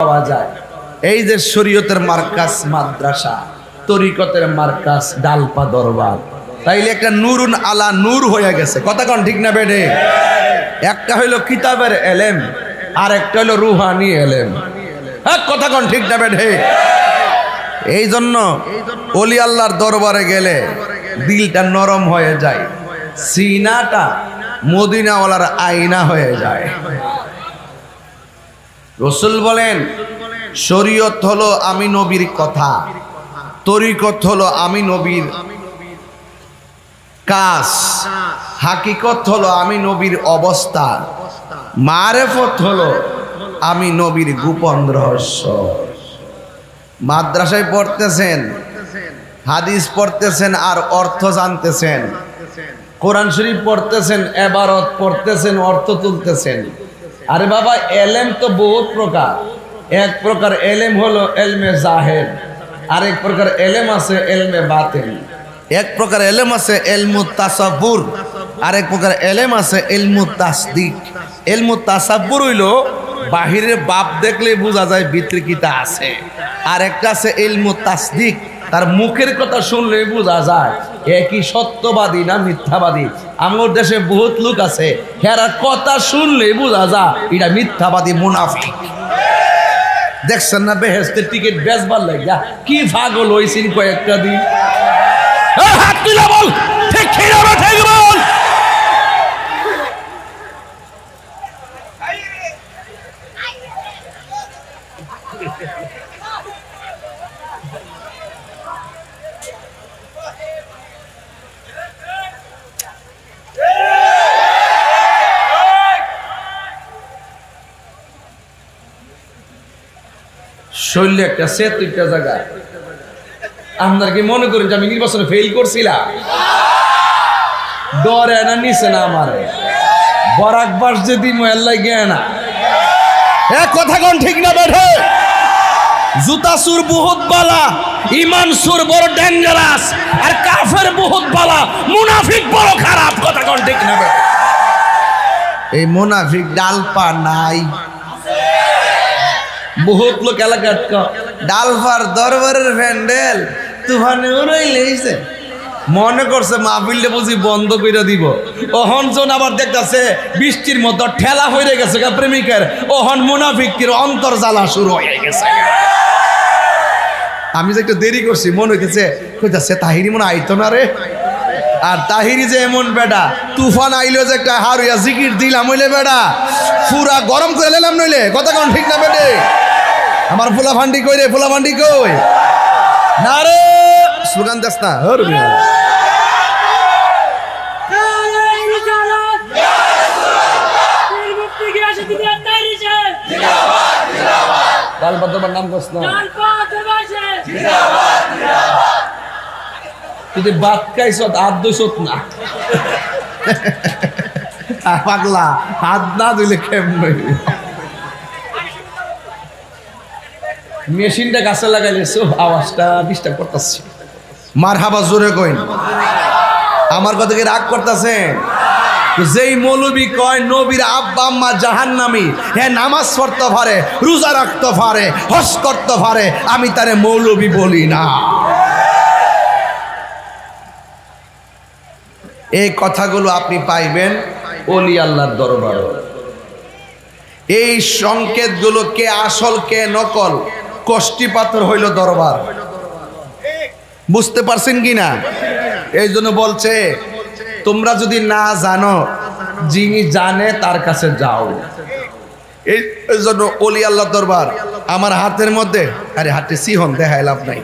পাওয়া যায়। এই যে শরীয়তের মার্কাজ মাদ্রাসা, তরিকতের মার্কাজ ডালপা দরবার, তাইলে একটা নুরুন আলা নূর হয়ে গেছে। কথা কোন ঠিক না বেডে? একটা হইলো কিতাবের এলেম, আর একটা হইলো রুহানি এলেম। হ্যাঁ, কথা কোন ঠিক না বেডে? এই জন্য ওলি আল্লাহর দরবারে গেলে দিলটা নরম হয়ে যায়, সিনাটা মদিনাওয়ালার আয়না হয়ে যায়। রাসূল বলেন, শরীয়ত হলো আমি নবীর কথা, তরিকত হলো আমি নবীর কাজ, হাকিকত হলো আমি নবীর অবস্থা, মারেফত হলো আমি নবীর গোপন রহস্য। মাদ্রাসায় পড়তেছেন, হাদিস পড়তেছেন আর অর্থ জানতেছেন, কোরআন শরীফ পড়তেছেন, ইবারত পড়তেছেন, অর্থ তুলতেছেন। আরে বাবা, এলেম তো বহুত প্রকার। এক প্রকার এলেম হলো এলমে জাহের, আরেক প্রকার এলেম আছে এলমে বাতিন। এক প্রকার এলেম আছে এলমু তাসাব্বুর, আরেক প্রকার এলেম আছে এলমু তাসদিক। এলমু তাসাব্বুর হইলো বাহিরের বাপ দেখলে বোঝা যায় ভিতরে কিটা আছে, আর একটা আছে এলমু তাসদিক, তার মুখের কথা শুনলে বোঝা যায় একই সত্যবাদী না মিথ্যাবাদী। আমার দেশে বহুত লোক আছে, হেরা কথা শুনলে বোঝা যায় এটা মিথ্যাবাদী, মুনাফিক। দেখছেন না বেহেশতের টিকিট বেচবার লাগিয়া কি পাগল হইছেন কয়েকটা দিন। হাত তুলে বল, ঠিক ঠিক বল। শৈল্য একটা সেত একটা জায়গা। আপনার কি মনে করেন যে আমি নির্বাচনে ফেল করছিলাম? ডরে না নিছে না আমারে বরাক বাস যদি মোয়াল্লাই গে না। কথা কোন ঠিক না বেঠে? জুতা সুর বহুত বালা, ইমান সুর বড় ডেঞ্জারাস, আর কাফের বহুত বালা, মুনাফিক বড় খারাপ। কথা কোন ঠিক না বেঠে? এই মুনাফিক ডালপা নাই, বহুত লোক এলাকার ডালফার দরবারের প্যান্ডেল তুফানে উড়াইলেইছে, মনে করছে মাহফিলটা বুঝি বন্ধ করে দিব। ওহন জন আবার দেখতেছে বৃষ্টির মতো ঠেলা হয়ে গেছে প্রেমিকের, ওহন মুনাফিকের অন্তর জ্বালা শুরু হয়ে গেছে। আমি যে একটু দেরি করছি, মনে হইতেছে কইতাছে তাহিরি মনে আইতো না রে। আর তাহিরি যে এমন বেটা, তুফান আইলো যে একটা হারুয়া জিকির দিলাম হইলে বেটা পুরা গরম করে লেলাম নইলে। কথা কোন ঠিক না বেটে? আমার ফুলা ফান্ডি কই রে, ফুলা ফান্ডি কই না রে, স্লোগান দেস না। নাম কস না, তুই বাদ খাইছ হাত দইছত না পাগলা, হাত না দিলে কেমন? মেশিনটা গাছে লাগাইলে আওয়াজটা ডিস্টার্ব করতেছে। মার হাবা জোরে কইন। আমার কথা কি রাগ করতেছেন? যেই মৌলবী কয় নবীর আব্বা আম্মা জাহান্নামী, হ্যাঁ নামাজ পড়তে পারে, রোজা রাখতে পারে, হজ করতে পারে, আমি তারে মৌলবী বলি না। এই কথাগুলো আপনি পাইবেন ওলি আল্লাহর দরবারে। এই সংকেতগুলো কে আসল কে নকল, কষ্টি পাথর হইল দরবার। বুঝতে পারছেন কিনা? এই জন্য বলছে তোমরা যদি না জানো, যিনি জানে তার কাছে যাও। এই জন্য ওলি আল্লাহর দরবার আমার হাতের মধ্যে, আরে হাতে সিহন দেখায় লাভ নাই।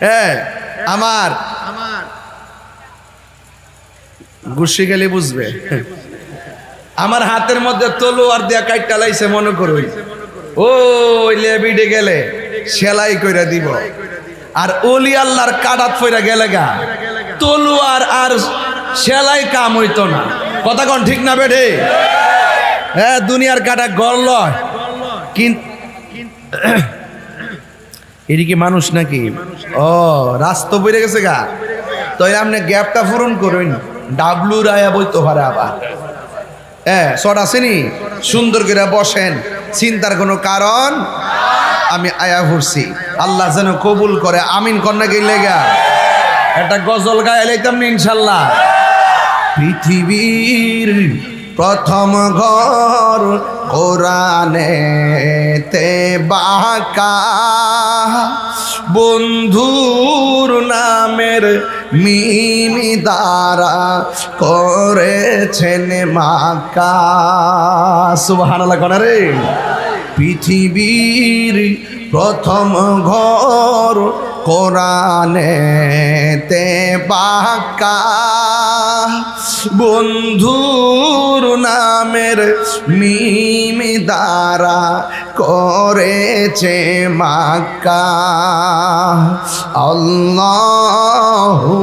হ্যাঁ, আমার গুছি গেলে বুঝবে। আমার হাতের মধ্যে তলোয়ার দিয়া কাইটা লাইছে, মনে করুন ওই লেবিডে গেলে সেলাই কইরা দিব। আর ওলি আল্লাহর কাটাত ফইরা গেলে গা তলোয়ার আর সেলাই কাম হইতো না। কথা কোন ঠিক না বেঠে? হ্যাঁ, দুনিয়ার কাটা গড়ল কিন্তু এদিকে মানুষ নাকি? ও রাস্তা বেড়ে গেছে গা, তো আপনি গ্যাপটা পূরণ করুন। ডাবলু রায়া বইতে পারে আবার। হ্যাঁ, শট আসেনি, সুন্দর করে বসেন, চিন্তার কোনো কারণ আমি আয়া পড়ছি আল্লাহ যেন কবুল করে আমিন কন্যা গেলে গা একটা গজল গায়ে লাইতাম ইনশাল্লাহ পৃথিবীর প্রথম ঘর কোরআনেতে বাঁকা বন্ধুর নামের মিমি দ্বারা করেছেন মাকা সুবহানাল্লাহ কোন রে পৃথিবীর প্রথম ঘর কোরআনেতে বাঁকা বন্ধুর নামের মিমি দ্বারা করেছে মাক্কা আল্লাহু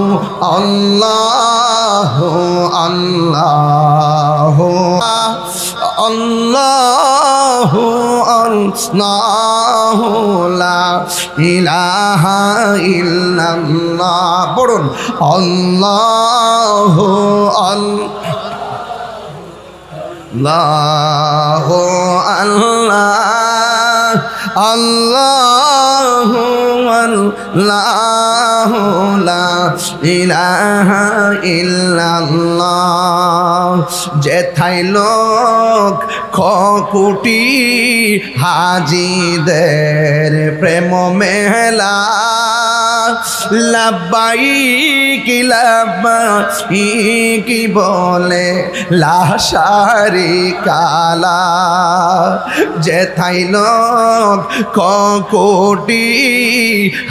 আল্লাহু আল্লাহু আল্লাহু আল্লাহু লা ইলাহা ইল্লাল্লাহ পড়ুন আল্লাহু আল্লাহু আল্লাহ আল্লাহু আল্লাহু লা ইলাহা ইল্লাল্লাহ যেথায় লোক কোটি হাজিদের প্রেম মেলা লাব্বাইক লাব্বাইক বলে লা শারিকা লাহ যেথায় লোক কোটি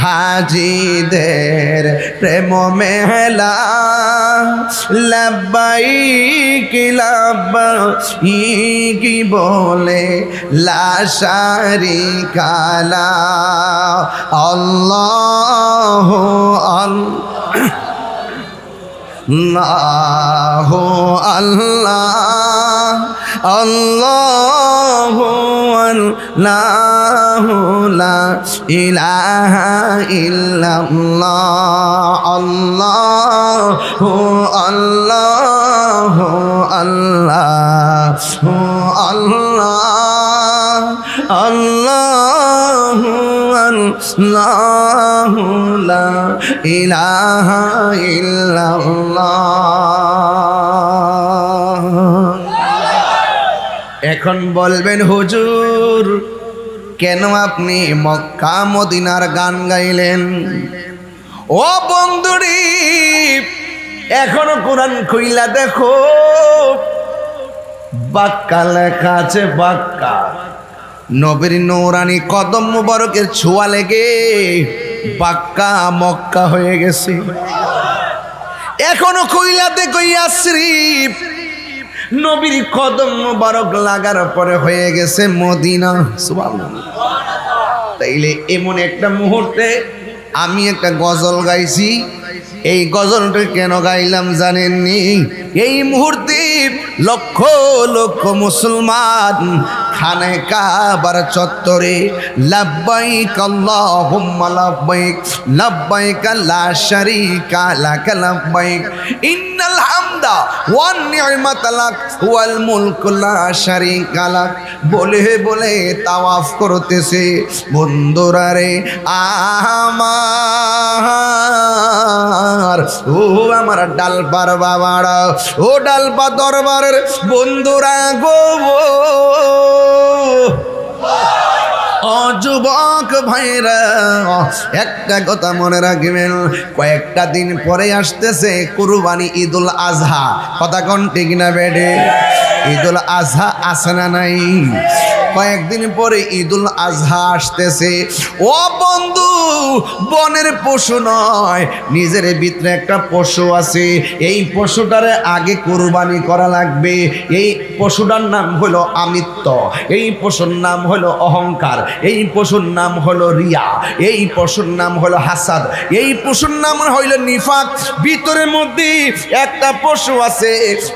হাজিদের প্রেম মেলা লাব্বাইক লাব্বাইক বলে লা শারিকা লাহ আল্লাহু আল্লাহু আল্লাহ আল্লাহু আল্লাহু লা ইলাহা ইল্লাল্লাহ আল্লাহু আল্লাহু আল্লাহু আল্লাহ আল্লাহু আল্লাহু লা ইলাহা ইল্লাল্লাহ এখন বলবেন হুজুর কেন আপনি মক্কা মদিনার গান গাইলেন ও বন্ধুরি এখনো কোরআন খুইলা দেখো বাক্কা লেখা আছে বাক্কা নবীর নূরানি কদম মুবারকের ছোঁয়া লেগে বাক্কা মক্কা হয়ে গেছে এখনো খুইলা দেখো ইয়াসরিব নবীর কদম মুবারক লাগার পরে হয়ে গেছে মদিনা সুবহানাল্লাহ তাইলে এমন একটা মুহূর্তে আমি একটা গজল গাইছি এই গজলটা কেন গাইলাম জানেননি এই মুহূর্তে লক্ষ লক্ষ মুসলমান খানে কাবার চত্বরে লাব্বাইক আল্লাহুম্মা লাব্বাইক লাব্বাইক লা শারীকা লাক লাব্বাইক ইন্নাল হামদা ওয়ান নি'মাতা লাক ওয়াল মুলকু লা শারীকা লাক বলে বলে তাওয়াফ করতেছে বন্ধুরা রে আমার ও আমার ডালপার বাবারা ও ডালপা দরবারের বন্ধুরা গো ও যুবক ভাইরা একটা কথা মনে রাখবেন কয়েকটা দিন পরে আসতেছে কুরবানি ঈদুল আজহা কথা কোন ঠিক না বেডে ঈদুল আজহা আসে না নাই কয়েকদিন পরে ঈদুল আজহা আসতেছে ও বন্ধু বনের পশু নয় নিজের ভিতরে একটা পশু আছে এই পশুটারে আগে কুরবানি করা লাগবে এই পশুটার নাম হলো আমিত্ব এই পশুর নাম হলো অহংকার এই পশুর নাম হলো রিয়া এই পশুর নাম হলো হাসাদ এই পশুর নাম হইল নিফাক ভিতরের মধ্যে একটা পশু আছে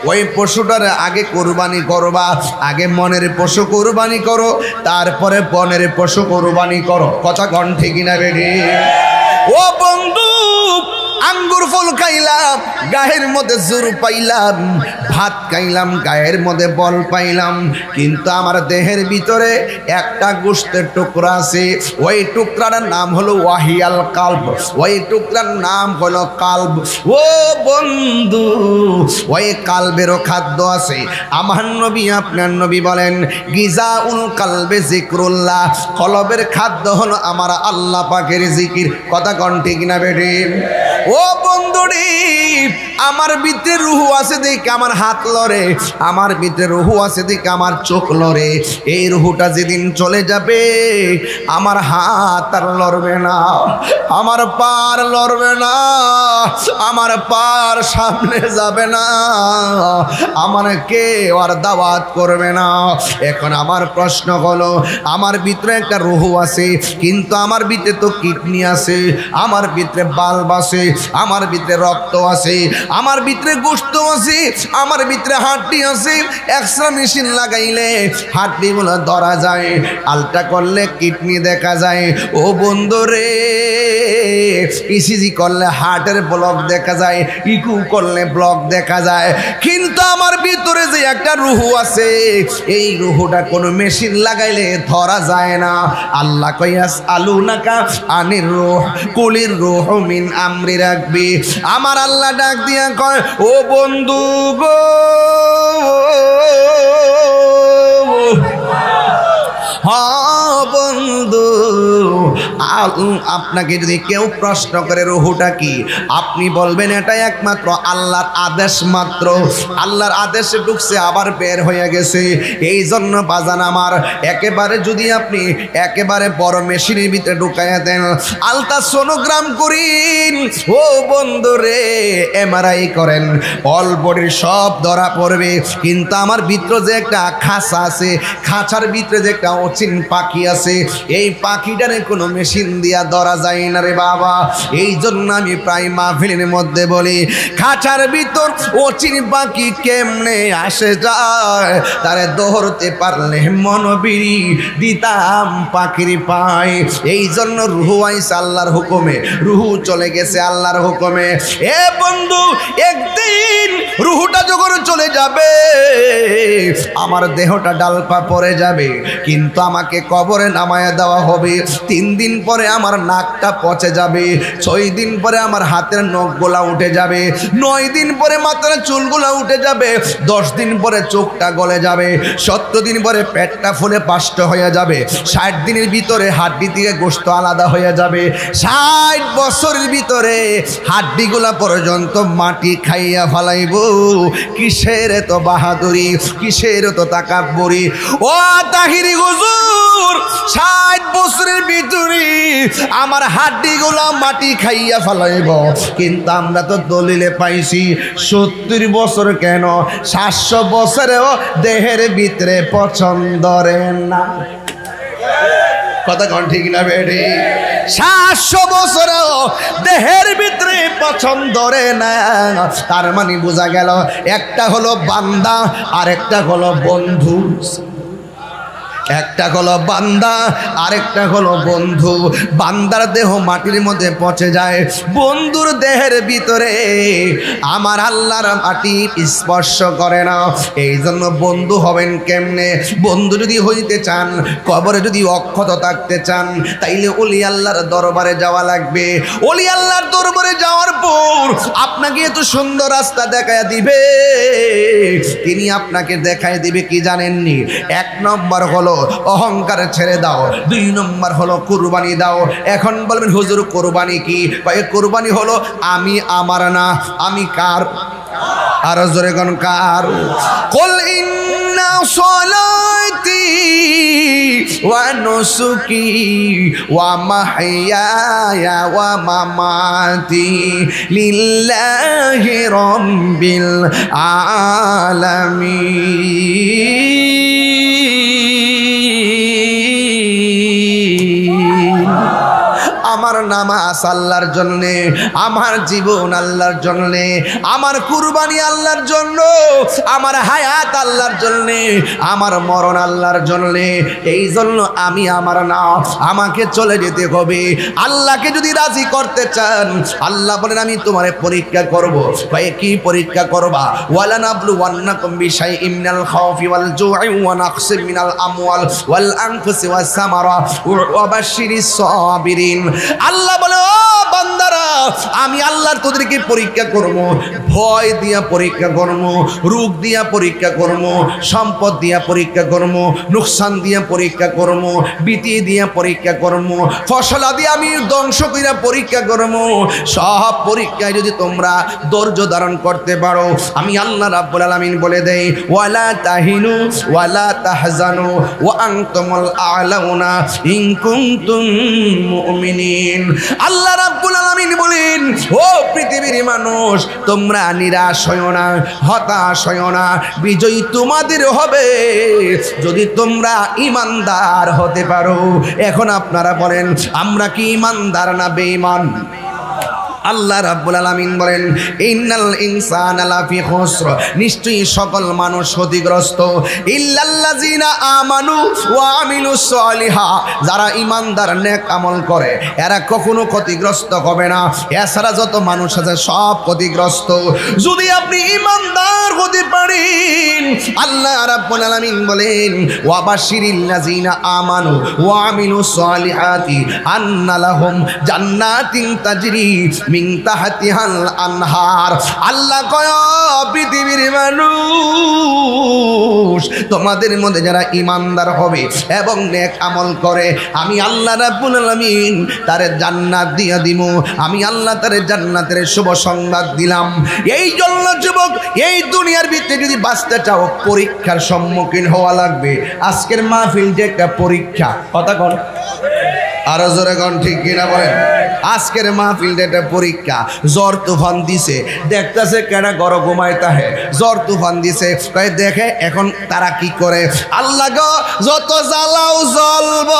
ওই পশুটারে আগে কুরবানি করবা আগে মনের পশু কুরবানি করো তারপরে বনের পশু কুরবানি করো কথা কোন ঠিক না বেডি ও বন্ধু আঙ্গুর ফল খাইলাম, গায়ের মধ্যে জোর পাইলাম, ভাত খাইলাম, গায়ের মধ্যে বল পাইলাম, কিন্তু আমার দেহের ভিতরে একটা গোশতের টুকরা আছে, ওই টুকরাটার নাম হলো ওয়াহিয়াল কালব, ওই টুকরার নাম হলো কালব। ও বন্ধু, ওই কালবেরও খাদ্য আছে। আমার নবী আপনার নবী বলেন গিজাউল কালবে জিক্রুল্লাহ, কলবের খাদ্য হলো আমার আল্লাহ পাকের জিকির। কথা কোন ঠিক না বেটি? ও বন্ধুরি, আমার ভিতরে রুহু আছে দেখে আমার হাত লড়ে, আমার ভিতরে রুহু আছে দেখে আমার চোখ লড়ে। এই রুহুটা যেদিন চলে যাবে আমার হাত আর লড়বে না, আমার পার লড়বে না, আমার পার সামনে যাবে না, আমার কেউ আর দাওয়াত করবে না। এখন আমার প্রশ্ন হলো, আমার ভিতরে একটা রুহু আছে, কিন্তু আমার ভিতরে তো কিডনি আছে, আমার ভিতরে বাল্ব আছে, আমার ভিতরে রক্ত আছে, আমার ভিতরে গোশত আছে, আমার ভিতরে হাড্ডি আছে। এক্সরে মেশিন লাগাইলে হাড্ডিগুলো ধরা যায়, আলট্রা করলে কিডনি দেখা যায়। ও বন্ধু রে, ইসিজি করলে হার্টের ব্লক দেখা যায়, ইকু করলে ব্লক দেখা যায়, কিন্তু আমার ভিতরে যে একটা রুহু আছে, এই রুহুটা কোনো মেশিন লাগাইলে ধরা যায় না। আল্লাহ কইয়াস আলুনাকা আনির রূহ কুলির রূহু মিন আমরি রাব্বি। আমার আল্লাহ ডাক দিয়া কয়, ও বন্ধু গো, হ্যাঁ বন্ধু, আপনাকে যদি কেউ প্রশ্ন করে রুহুটা কি, আপনি বলবেন এটা একমাত্র আল্লাহর আদেশ মাত্র। আল্লাহর আদেশে ঢুকছে আবার বের হয়ে গেছে। এই জন্য বাজান আমার, একেবারে যদি আপনি একেবারে বড় মেশিনের ভিতরে ঢুকাইয়া দেন, আলট্রাসোনোগ্রাম করিন, ও বন্ধু রে, এমআরআই করেন, অল বডির সব ধরা পড়বে, কিন্তু আমার ভিতরে যে একটা খাঁচা আছে, খাঁচার ভিতরে যে একটা অচিন পাখি আছে, এই পাখিটারে কোনো মেশিন দিয়া ধরা যায় না রে বাবা। এই জন্য আমি প্রায় মাহফিলের মধ্যে বলি, খাঁচার ভিতর অচিন পাখি কেমনে আসে যায়, তারে ধরতে পারলে মনবিরি দিতাম পাখির পায়। এই জন্য রুহু আইছে আল্লাহর হুকুমে, রুহু চলে গেছে আল্লাহর হুকুমে। এ বন্ধু, একদিন রুহুটা যখন চলে যাবে আমার দেহটা ডালপা পড়ে যাবে, কিন্তু আমাকে কবরে নামায়া দেওয়া হবে। 3 দিন পরে আমার নাকটা পচে যাবে, 6 দিন পরে আমার হাতের নখগুলা উঠে যাবে, 9 দিন পরে মাথার চুলগুলা উঠে যাবে, 10 দিন পরে চোখটা গলে যাবে, 70 দিন পরে পেটটা ফুলে পাষ্ট হয়ে যাবে, 60 দিনের ভিতরে হাড্ডি থেকে গোশত আলাদা হয়ে যাবে, 60 বছরের ভিতরে হাড্ডিগুলা পর্যন্ত মাটি খাইয়া ফেলাইব। কিসের এত বাহাদুরি, কিসের এত তাকাব্বুরি? ও তাহিরি হুজুর, 60 বছরের ভিতরে আমার হাড্ডিগুলো মাটি খাইয়া ফেলাইব, কিন্তু আমরা তো দলিলে পাইছি 70 বছর কেন 700 বছরেও দেহের ভিতরে পছন্দ রে না। কথা কোন ঠিক না বেড়ে? 700 বছরেও দেহের ভিতরে পছন্দ রে না। তার মানে বোঝা গেল, একটা হলো বান্দা আর একটা হলো বন্ধু, একটা হলো বান্দা আরেকটা হলো বন্ধু। বান্দার দেহ মাটির মধ্যে পচে যায়, বন্ধুর দেহের ভিতরে আমার আল্লাহর মাটি স্পর্শ করে না। এই জন্য বন্ধু হবেন কেমনে? বন্ধু যদি হইতে চান, কবরে যদি অক্ষত থাকতে চান, তাইলে ওলি আল্লাহর দরবারে যাওয়া লাগবে। ওলি আল্লাহর দরবারে যাওয়ার পর আপনাকে এত সুন্দর রাস্তা দেখায় দিবে, তিনি আপনাকে দেখায় দিবে কি জানেননি? 1 নম্বর হলো অহংকার ছেড়ে দাও, 2 নম্বর হলো কুরবানি দাও। এখন বলবেন হুজুর কুরবানি কি? ভাই কুরবানি হলো আমি আমার না, আমি কার? আর জোরে কোন কার? কুল ইন্না সলাতি ওয়া নুসুকি ওয়া মাহইয়ায়া ওয়া মামাতি লিল্লাহি রাব্বিল আলামিন। আমার নামাজ আল্লাহর জন্যে, আমার জীবন আল্লাহর জন্যে, আমার কুরবানি আল্লাহর জন্য, আমার হায়াত আল্লাহর জন্যে, আমার মরণ আল্লাহর জন্যে। এই জন্য আমি আমার না, আমাকে চলে যেতে হবে। আল্লাহকে যদি রাজি করতে চান, আল্লাহ বলেন আমি তোমারে পরীক্ষা করব। ভাই কি পরীক্ষা করবা? ওয়ালা নাবলুওয়ান্নাকুম বিশাইইম মিনাল খাউফি ওয়াল জু'i ওয়া নাকসিম মিনাল আমওয়াল ওয়াল আনফুসি ওয়াস সামারা ওয়া বাশশিরিস সাবিরিন। আল্লাহ বলে ও বান্দারা, আমি আল্লাহ তোদেরকে পরীক্ষা করব, ভয় দিয়া পরীক্ষা করব, রোগ দিয়া পরীক্ষা করব, সম্পদ দিয়া পরীক্ষা করব, নুকসান দিয়া পরীক্ষা করব, বিতি দিয়া পরীক্ষা করব, ফসলা দিয়ে আমি ধ্বংস কইরা পরীক্ষা করব। সব পরীক্ষায় যদি তোমরা ধৈর্য ধারণ করতে পারো, আমি আল্লাহ রাব্বুল আলামিন বলে দেই ওয়ালা তাহিনু ওয়ালা তাহজানু ওয়া আনতুমুল আ'লাউনা ইন কুনতুম মুমিনিন। আল্লাহ রাব্বুল আলামিন বলেন ও পৃথিবীর মানুষ, তোমরা নিরাশ হয়ো না, হতাশ হয়ো না, বিজয়ী তোমাদের হবে যদি তোমরা ঈমানদার হতে পারো। এখন আপনারা বলেন আমরা কি ঈমানদার না বেঈমান? আল্লাহ রাব্বুল আলামিন বলেন ইন্নাল ইনসানা লাফি খুসর, নিশ্চয়ই সকল মানুষ ক্ষতিগ্রস্ত, ইল্লাল্লাযিনা আমানু ওয়া আমিলুস সলিহা, যারা ঈমানদার নেক আমল করে এরা কখনো ক্ষতিগ্রস্ত হবে না। এছাড়া যত মানুষ আছে সব ক্ষতিগ্রস্ত। যদি আপনি ঈমানদার হতে পারেন, আল্লাহ রাব্বুল আলামিন বলেন ওয়া বাশশিরিল্লাযিনা আমানু ওয়া আমিলুস সলিহাতি আন্না লাহুম জান্নাতিন তাজরি মিন তাহতিহাল আনহার। আল্লাহ কয় পৃথিবীর মানুষ, তোমাদের মধ্যে যারা ঈমানদার হবে এবং নেক আমল করে, আমি আল্লাহ রাব্বুল আলামিন তারে জান্নাত দিয়া দিব। আমি আল্লাহ তারে জান্নাতের শুভ সংবাদ দিলাম। এই জন্য যুবক, এই দুনিয়ার ভিতরে যদি বাঁচতে চাও পরীক্ষার সম্মুখীন হওয়া লাগবে। আজকের মাহফিল যে একটা পরীক্ষা, কথা কন আরো জোরে কন, ঠিক কিনা বলেন? আজকের মাহফিলটা একটা পরীক্ষা। জ্বর তুফান দিছে, দেখতেছে কেনা গড় ঘুমাইতে হে, জ্বর তুফান দিছে, দেখে এখন তারা কি করে। আল্লাহ গো, যত জ্বালাও জ্বলব,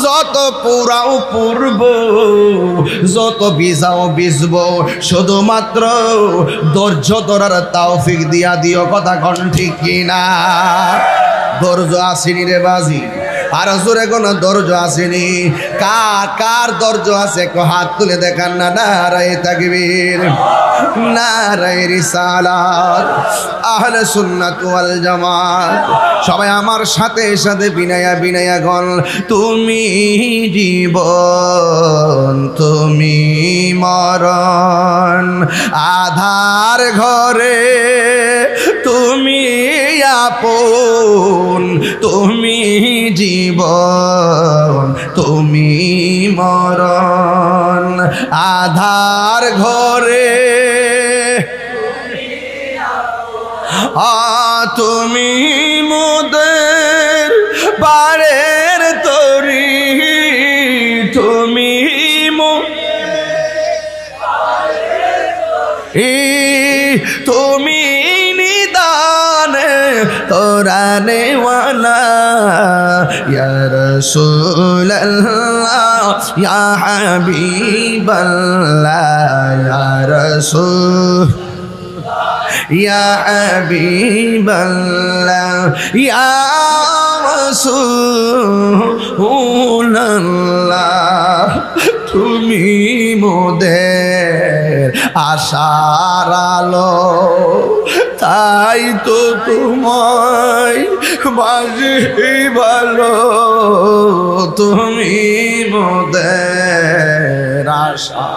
যত পুরাও পুরব, যত ভিজাও ভিজব, শুধুমাত্র ধৈর্য ধরার তৌফিক দিয়া দিও। কথা কন ঠিক কিনা? ধৈর্য আসেনি রে বাজি, আর জোরে কোনো ধৈর্য আসেনি? কার ধৈর্য আছে হাত তুলে দেখান না। নারায়ে তাকবীর, নারায়ে রিসালাত, আহলে সুন্নাত ওয়াল জামাত। সবাই আমার সাথে সাথে বিনায়া বিনায়া গল, তুমি জীবন তুমি মরণ, আধার ঘরে তুমি আপন, তুমি জীবন তুমি মরণ, আধার ঘরে তুমি মোদের বারের তরি, তুমি তুমি নিদানে তোরানে ওয়ালা ইয়া রাসূলুল্লাহ ইয়া হাবিবাল্লাহ ইয়া রাসূল ইয়া হাবিবাল্লাহ ইয়া রাসূলুল্লাহ, তুমি মোদের আশার আলো, তাই তো তোমায় বাজি ভালো, তুমি মোদের আশা,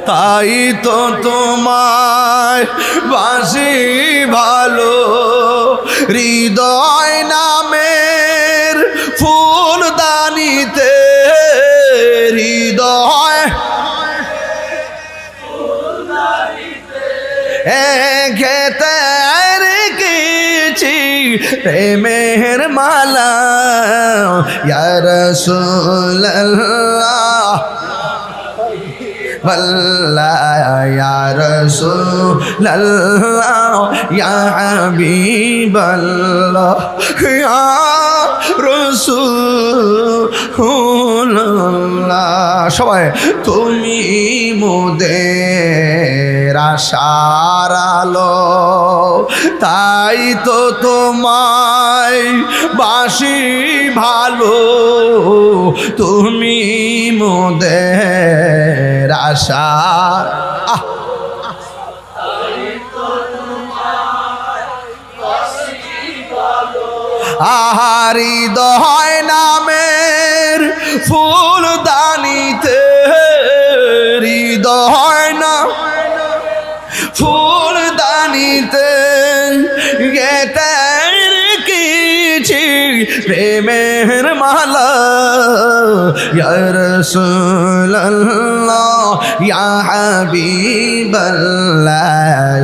তাই তো তোমায় বাসি ভালো। হৃদয় নামের ফুলদানিতে, হৃদয় খেতে রেখেছি প্রেমের মালা, ইয়া রাসূলুল্লাহ والله يا رسول الله يا حبيب الله يا رسول সবাই তুমি মোদের আশার আলো, তাই তো তোমায় বাসি ভালো, তুমি মোদের আশার হৃদয় নামের ফুলদানিতে, হৃদয় না ফুলদানিতে গেতে রেখেছি প্রেমের মালা, ইয়া রাসূলুল্লাহ ইয়া হাবিবাল্লাহ,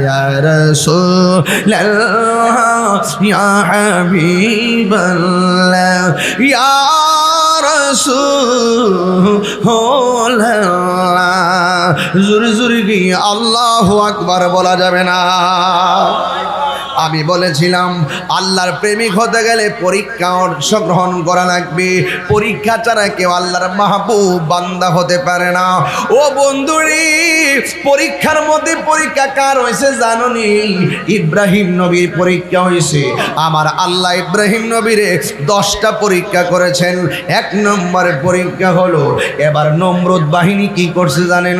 ইয়া রাসূলুল্লাহ ইয়া হাবিবাল্লাহ, ইয়া রাসূলুল্লাহ। জোরে জোরে কি আল্লাহু আকবার বলা যাবে না? আমি বলেছিলাম আল্লাহর প্রেমিক হতে গেলে পরীক্ষা অংশগ্রহণ করা লাগবে, পরীক্ষা ছাড়া কেউ আল্লাহর মাহবুব বান্দা হতে পারে না। ও বন্ধুরি, পরীক্ষার মধ্যে পরীক্ষা কার হয়েছে জানোনি? ইব্রাহিম নবীর পরীক্ষা হয়েছে। আমার আল্লাহ ইব্রাহিম নবীরে 10টা পরীক্ষা করেছেন। 1 নম্বরের পরীক্ষা হলো, এবার নমরুদ বাহিনী কি করছে জানেন?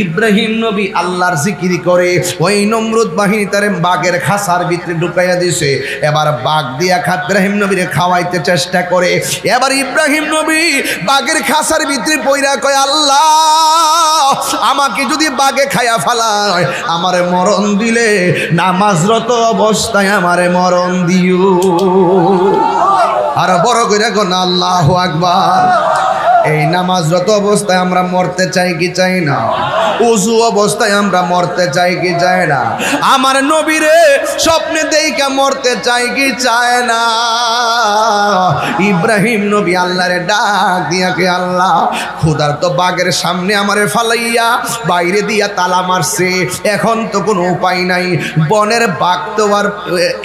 ইব্রাহিম নবী আল্লাহর জিকির করে ওই নমরুদ বাহিনী তারে বাঘের খাসার ভিতরে ঢুকাইয়া দিছে। এবার বাঘ দিয়া ইব্রাহিম নবীরে খাওয়াইতে চেষ্টা করে। এবার ইব্রাহিম নবী বাঘের খাসার ভিতরে পইরা কয়, আল্লাহ আমাকে যদি বাঘে খায়া ফেলায়, আমারে মরণ দিলে নামাজরত অবস্থায় আমারে মরণ দিও। আর বড় কইরা কোন আল্লাহু আকবার। এই নামাজরত অবস্থায় আমরা মরতে চাই কি চাই না? উজু অবস্থায় আমরা মরতে চাই কি চাই না? আমার নবীরে স্বপ্নে দেইকা মরতে চাই কি চায় না? ইব্রাহিম নবী আল্লাহরে ডাক দিয়া কে, আল্লাহ খোদার তো বাঘের সামনে আমারে ফালাইয়া বাইরে দিয়া তালা মারছে, এখন তো কোনো উপায় নাই। বনের বাঘ তো আর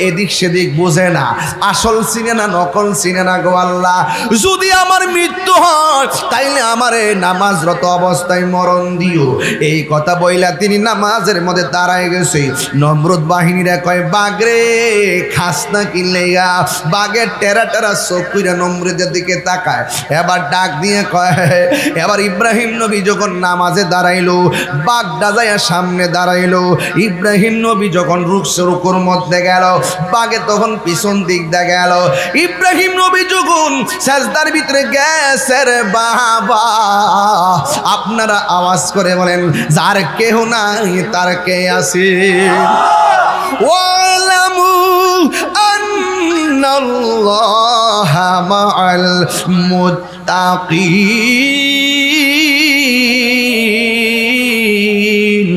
এদিক সেদিক বোঝে না, আসল চিনে না নকল চিনে না গো আল্লাহ। যদি আমার মৃত্যু হয় তাইলে আমারে নামাজরত অবস্থায় মরণ দিও। এই কথা বইলা তিনি নামাজের মধ্যে দাঁড়ায় গেছে। নমরুদ বাহিনীরা কয়, বাঘরে খাস না কিনলে? বাঘের টেরা টেরা চোখ কইরা নমরুদের দিকে তাকায়। এবার ডাক দিয়ে কয়, এবার ইব্রাহিম নবী যখন নামাজে দাঁড়াইলো, বাঘ ডাজাইয়া সামনে দাঁড়াইলো। ইব্রাহিম নবী যখন রুকুর মধ্যে গেল, বাঘে তখন পিছন দিক দিয়ে গেল। ইব্রাহিম নবী যখন সাজদার ভিতরে গেছে রে বাবা, আপনারা আওয়াজ করে বলেন, যার কেহ নাই তার কে আছে? ওয়ালামু আন্নাল্লাহা মাআল মুত্তাকিন।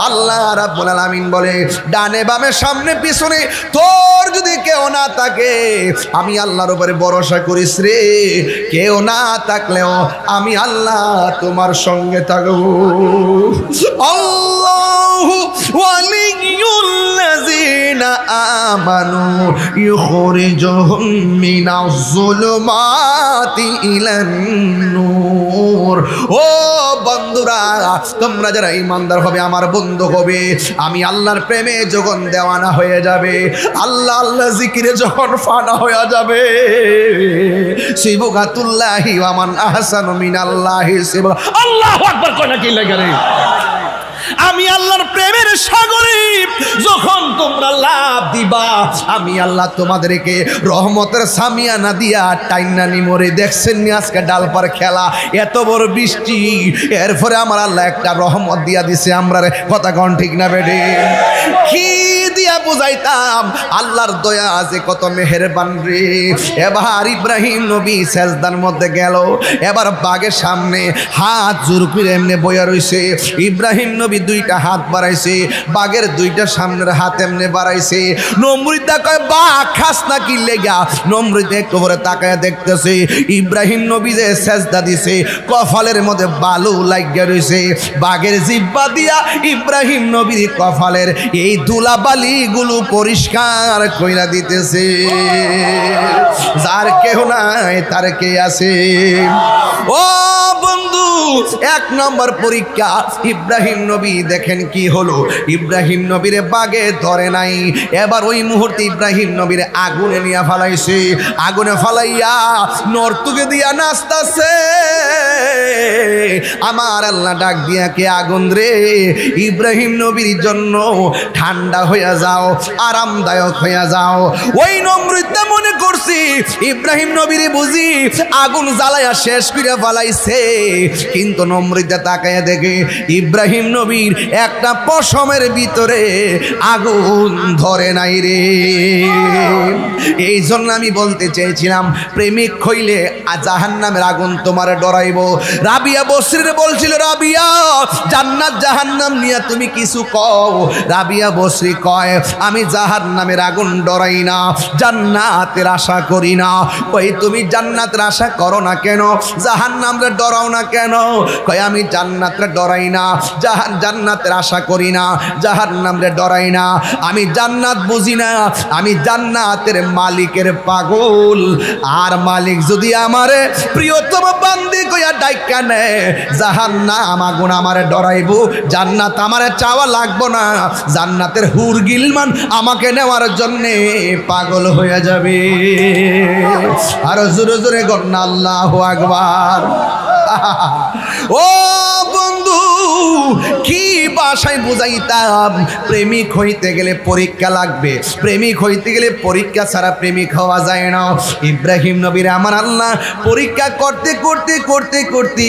আল্লাহ রাব্বুল আলামিন বলে, ডানে বামে সামনে পিছনে তোর যদি কেউ না থাকে, আমি আল্লাহর উপরে ভরসা করিস রে। কেউ না থাকলেও আমি আল্লাহ তোমার সঙ্গে থাকবো। আল্লাহু ওয়ালিয়ুল্লাযিনা আমানু ইউখরিজুহুম মিনাজ যুলুমাতি ইলান নূর। ও বন্ধুরা, তোমরা যারা ঈমানদার হবে, আমার বন্ধু হবে, আমি আল্লাহর প্রেমে যখন দেওয়ানা হয়ে যাবে, আল্লাহ আল্লাহ জিকিরে যখন ফানা হয়ে যাবে, সিবগাতুল্লাহি ওয়া মান আহসানু মিনাল্লাহি সিবগা। আল্লাহু আকবার কয় না কি লাগে রে? আমি আল্লাহর প্রেমের সাগরে যখন তোমরা লাভ দিবা, আমি আল্লাহ তোমাদেরকে রহমতের সামিয়ানা দিয়া টাইনা নিমরে। দেখছেন নি আজকে ডালপার খেলা, এত বড় বৃষ্টি, এরপরে আমার আল্লাহ একটা রহমত দিয়া দিছে। আমরা কথা কন ঠিক না বেডে? কি দিয়া বুঝাইতাম আল্লাহর দয়া আছে কত মেহেরবান রে। এবার ইব্রাহিম নবী সেজদার মধ্যে গেল। এবার বাঘের সামনে হাত জোর করে এমনি বইয়া রইছে। ইব্রাহিম নবী 2টা হাত বাড়াইছে, বাঘের 2টা সামনের হাত এমনি বাড়াইছে। নমরুদ কয়, বাঘ খাস না কি লেগা? নমরুদ একটু করে তাকায় দেখতেছে ইব্রাহিম নবী যে সেজদা দিছে, কপালের মধ্যে বালু লাগিয়া রইছে। বাঘের জিহ্বা দিয়া ইব্রাহিম নবীর কপালের এই ধুলা বালি বাড়িগুলো পরিষ্কার কইরা দিতেছে। যার কেহ নাই তার কে আছে। ও বন্ধু, 1 নম্বর পরীক্ষা ইব্রাহিম নবী দেখেন কি হলো। ইব্রাহিম নবীর বাগে ধরে নাই। এবার ওই মুহূর্তে ইব্রাহিম নবীর আগুনে নিয়ে ফালাইছে। আগুনে ফালাইয়া নর্তুকে দিয়া নাচতাছে। আমার আল্লাহ ডাক দিয়া কে আগুন রে, ইব্রাহিম নবীর জন্য ঠান্ডা হইয়া যাও, আরামদায়ক হইয়া যাও। ওই নমরুদটা মনে করছি ইব্রাহিম নবীর বুঝি আগুন জ্বালাইয়া শেষ করে ফালাইছে, কিন্তু নমরুদটা তাকাইয়া দেখে ইব্রাহিম নবীর একটা পশমের ভিতরে আগুন ধরে নাই রে। এই জন্য আমি বলতে চেয়েছিলাম, প্রেমিক হইলে জাহান্নামের আগুন তোমার ডরাইব। রাবিয়া বসরিরে বলছিল, রাবিয়া জান্নাত জাহান্নাম নিয়ে তুমি কিছু কও। রাবিয়া বসরি কয়, আমি জাহান্নামের আগুন ডরাই না, জান্নাতের আশা করি না। কই তুমি জান্নাতের আশা করো না কেন, জাহান্নামরে ডরাও না কেন? কয় আমি জান্নাতরে ডরাই না, জান্নাতের আশা করি না, জাহান্নামরে ডরাই না। আমি জান্নাত বুঝি না, আমি জান্নাতের মালিকের পাগল। আর মালিক যদি আমারে প্রিয়তম বান্দি কইয়া ডাইকা নেয়, জাহান্নাম আগুন আমারে ডরাইবো, জান্নাত আমারে চাওয়া লাগবো না। জান্নাতের হুর গিলমান আমাকে নেওয়ার জন্যে পাগল হয়ে যাবে। আরো জোরে জোরে গন্না আল্লাহু আকবার। ও বন্ধু, কি ভাষায় বুঝাইতাম, প্রেমিক হইতে গেলে পরীক্ষা লাগবে, প্রেমিক হইতে গেলে পরীক্ষা ছাড়া প্রেমিক হওয়া যায় না। ইব্রাহিম নবীর আমার আল্লাহ পরীক্ষা করতে করতে করতে করতে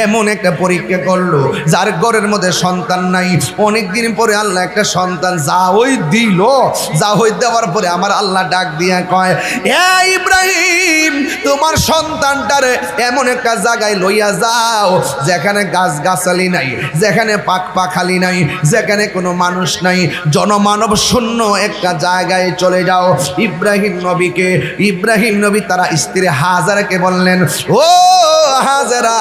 এমন একটা পরীক্ষা করলো, যার ঘরের মধ্যে সন্তান নাই। অনেকদিন পরে আল্লাহ একটা সন্তান যা ওই দিল। যা হই দেওয়ার পরে আমার আল্লাহ ডাক দিয়া কয়, এ ইব্রাহিম, তোমার সন্তানটারে এমন একটা জায়গায় লইয়া যাও যেখানে গাছ গাছালি নাই, যেখানে পাক পাখালি নাই, যেখানে কোনো মানুষ নাই, জনমানব শূন্য একটা জায়গায় চলে যাও। ইব্রাহিম নবী তারা স্ত্রী হাজারাকে বললেন, ও হাজারা,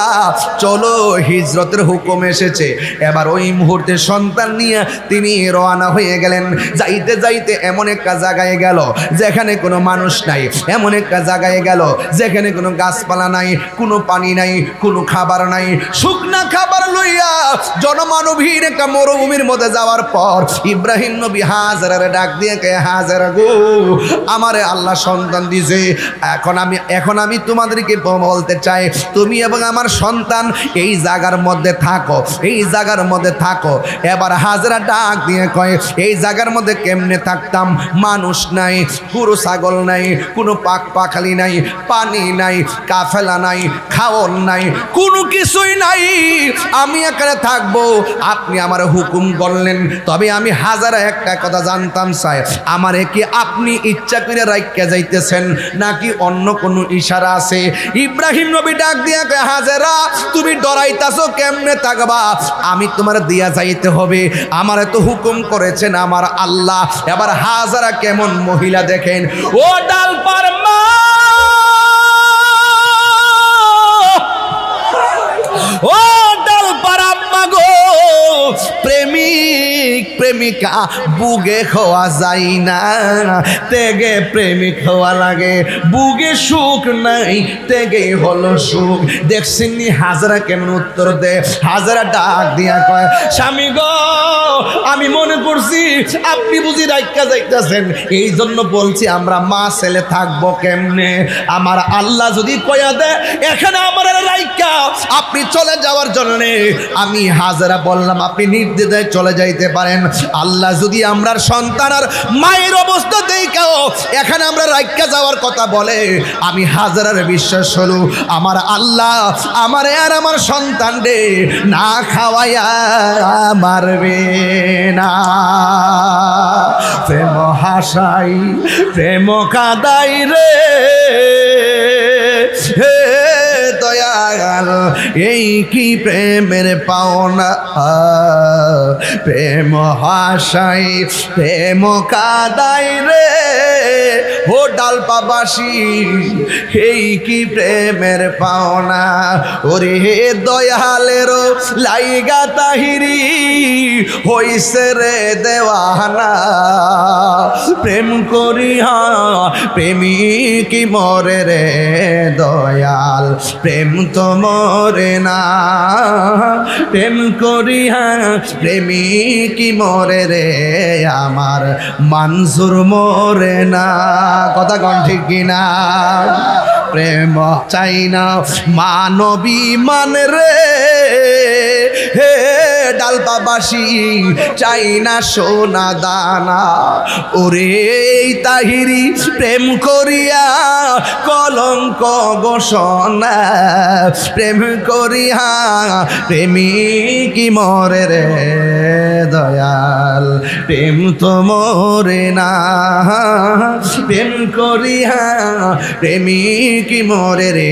চলো, হিজরতের হুকুম এসেছে। এবার ওই মুহূর্তে সন্তান নিয়ে তিনি রওনা হয়ে গেলেন। যাইতে যাইতে এমন একটা জায়গায় গেল যেখানে কোনো মানুষ নাই, এমন একটা জায়গায় গেল যেখানে কোনো গাছপালা নাই, কোনো পানি নাই, কোনো খাবার নাই। শুকনা খাবার লইয়া জনমানবহীন একটা মরুভূমির মধ্যে যাওয়ার পর ইব্রাহিম নবী হাজারারে ডাক দিয়ে কে, হাজারা গো, আমারে আল্লাহ সন্তান দিয়েছে। এখন আমি তোমাদেরকে বলতে চাই, তুমি এবং আমার সন্তান এই জায়গার মধ্যে থাকো, এই জায়গার মধ্যে থাকো। এবার হাজারা ডাক দিয়ে কয়, এই জায়গার মধ্যে কেমনে থাকতাম? মানুষ নাই, গরু ছাগল নাই, কোনো পাক পাখালি নাই, পানি নাই, কাফেলা নাই, খাওয়ার নাই, কোনো কিছুই নাই। আমি এখানে থাকবো, আপনি আমার হুকুম করলেন। তবে আমি হাজারা একটা কথা জানতাম চাই, আমারে কি আপনি ইচ্ছা করে রাইখা যাইতেছেন নাকি অন্য কোনো ইশারা আছে? ইব্রাহিম নবী ডাক দিয়া কয়, হাজারা, তুমি ডরাইতাছো, কেমনে থাকবা? আমি তোমার দিয়া যাইতে হবে, আমারে তো হুকুম করেছেন আমার আল্লাহ। এবার হাজারা কেমন মহিলা দেখেন, ও ডালপার মা, ও ডালপার আম্মা গো, প্রেমিক প্রেমিকা বুগে হওয়া যায় না, তেগে প্রেমিক হওয়া লাগে। বুগে সুখ নাই, তেগে হলো সুখ। দেখছিনি হাজারা কেমন উত্তর দে? হাজারা ডাক দিয়া কয়, স্বামী গো, আমি মনে করছি আপনি বুঝি রাইখা যাইতেছেন, এই জন্য বলছি আমরা মা ছেলে থাকবো কেমনে? আমার আল্লাহ যদি কয়া দেয় এখানে আমার রাইখা আপনি চলে যাওয়ার জন্য, আমি হাজারা বললাম আপনি নির্দ্বিধায় চলে যাইতে পারেন। আল্লাহ যদি আমরার সন্তান আর মায়ের অবস্থা দেখাও এখানে আমরা রাইখা যাওয়ার কথা বলে, আমি হাজারার বিশ্বাস হলো আমার আল্লাহ আমারে আর আমার সন্তান রে না খাওয়াইয়া মারবে না। প্রেম হাসাই প্রেম কাদাই রে, হে দয়াল এই কি প্রেমের পাওনা, প্রেম হাসাই প্রেম কাদাই রে ও ডালপাবাসী, এই কি প্রেমের পাওনা। ওরে দয়ালের লাইগা তাহিরি হইছে রে দেওয়ানা, প্রেম করিয়া প্রেমিক মরে রে দয়াল, প্রেম তো মরে না, প্রেম করিয়া প্রেমিক মরে রে আমার মানসুর মরে না। কথা কন ঠিক কিনা? প্রেম চাই না মানবী মান রে হে ডালপাবাসী, চাই না সোনা দানা। ওরে তাহিরি প্রেম করিয়া কলঙ্ক গোসনা, প্রেম করিয়া প্রেমিক মরে রে দয়াল, প্রেম তো মরে না, প্রেম করিয়া প্রেমিক মরে রে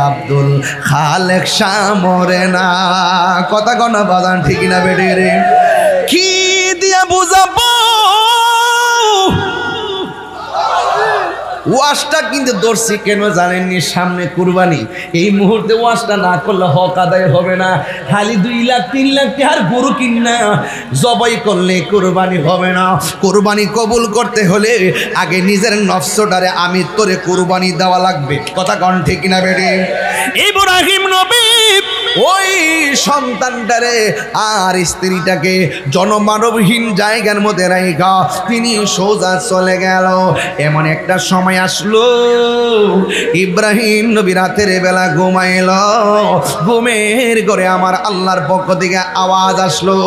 আব্দুল খালেক শাহ মরে না। কথা কনা বাদান ঠিক না বেড়ে রে? কি দিয়া বুঝাবো? ওয়াজটা কিন্তু দর্শি কেন জানেননি? সামনে কুরবানি, এই মুহূর্তে ওয়াজটা না করলে হক আদায় হবে না। খালি 2 লাখ 3 লাখ টাকার গরু কিনা জবাই করলে কুরবানি হবে না। কুরবানি কবুল করতে হলে আগে নিজের নফসটারে আমি তোরে কুরবানি দেওয়া লাগবে। কথা কন ঠিক না বেড়ে? ইব্রাহিম নবী ওই সন্তানটারে আর স্ত্রীটাকে জনমানবহীন জায়গার মধ্যে রাইখা তিনি সোজা চলে গেল। এমন একটা সময় আসলো, ইব্রাহিম নবী রাতের বেলা ঘুমাইল, ঘুমের ঘরে আমার আল্লাহর পক্ষ থেকে আওয়াজ আসলো,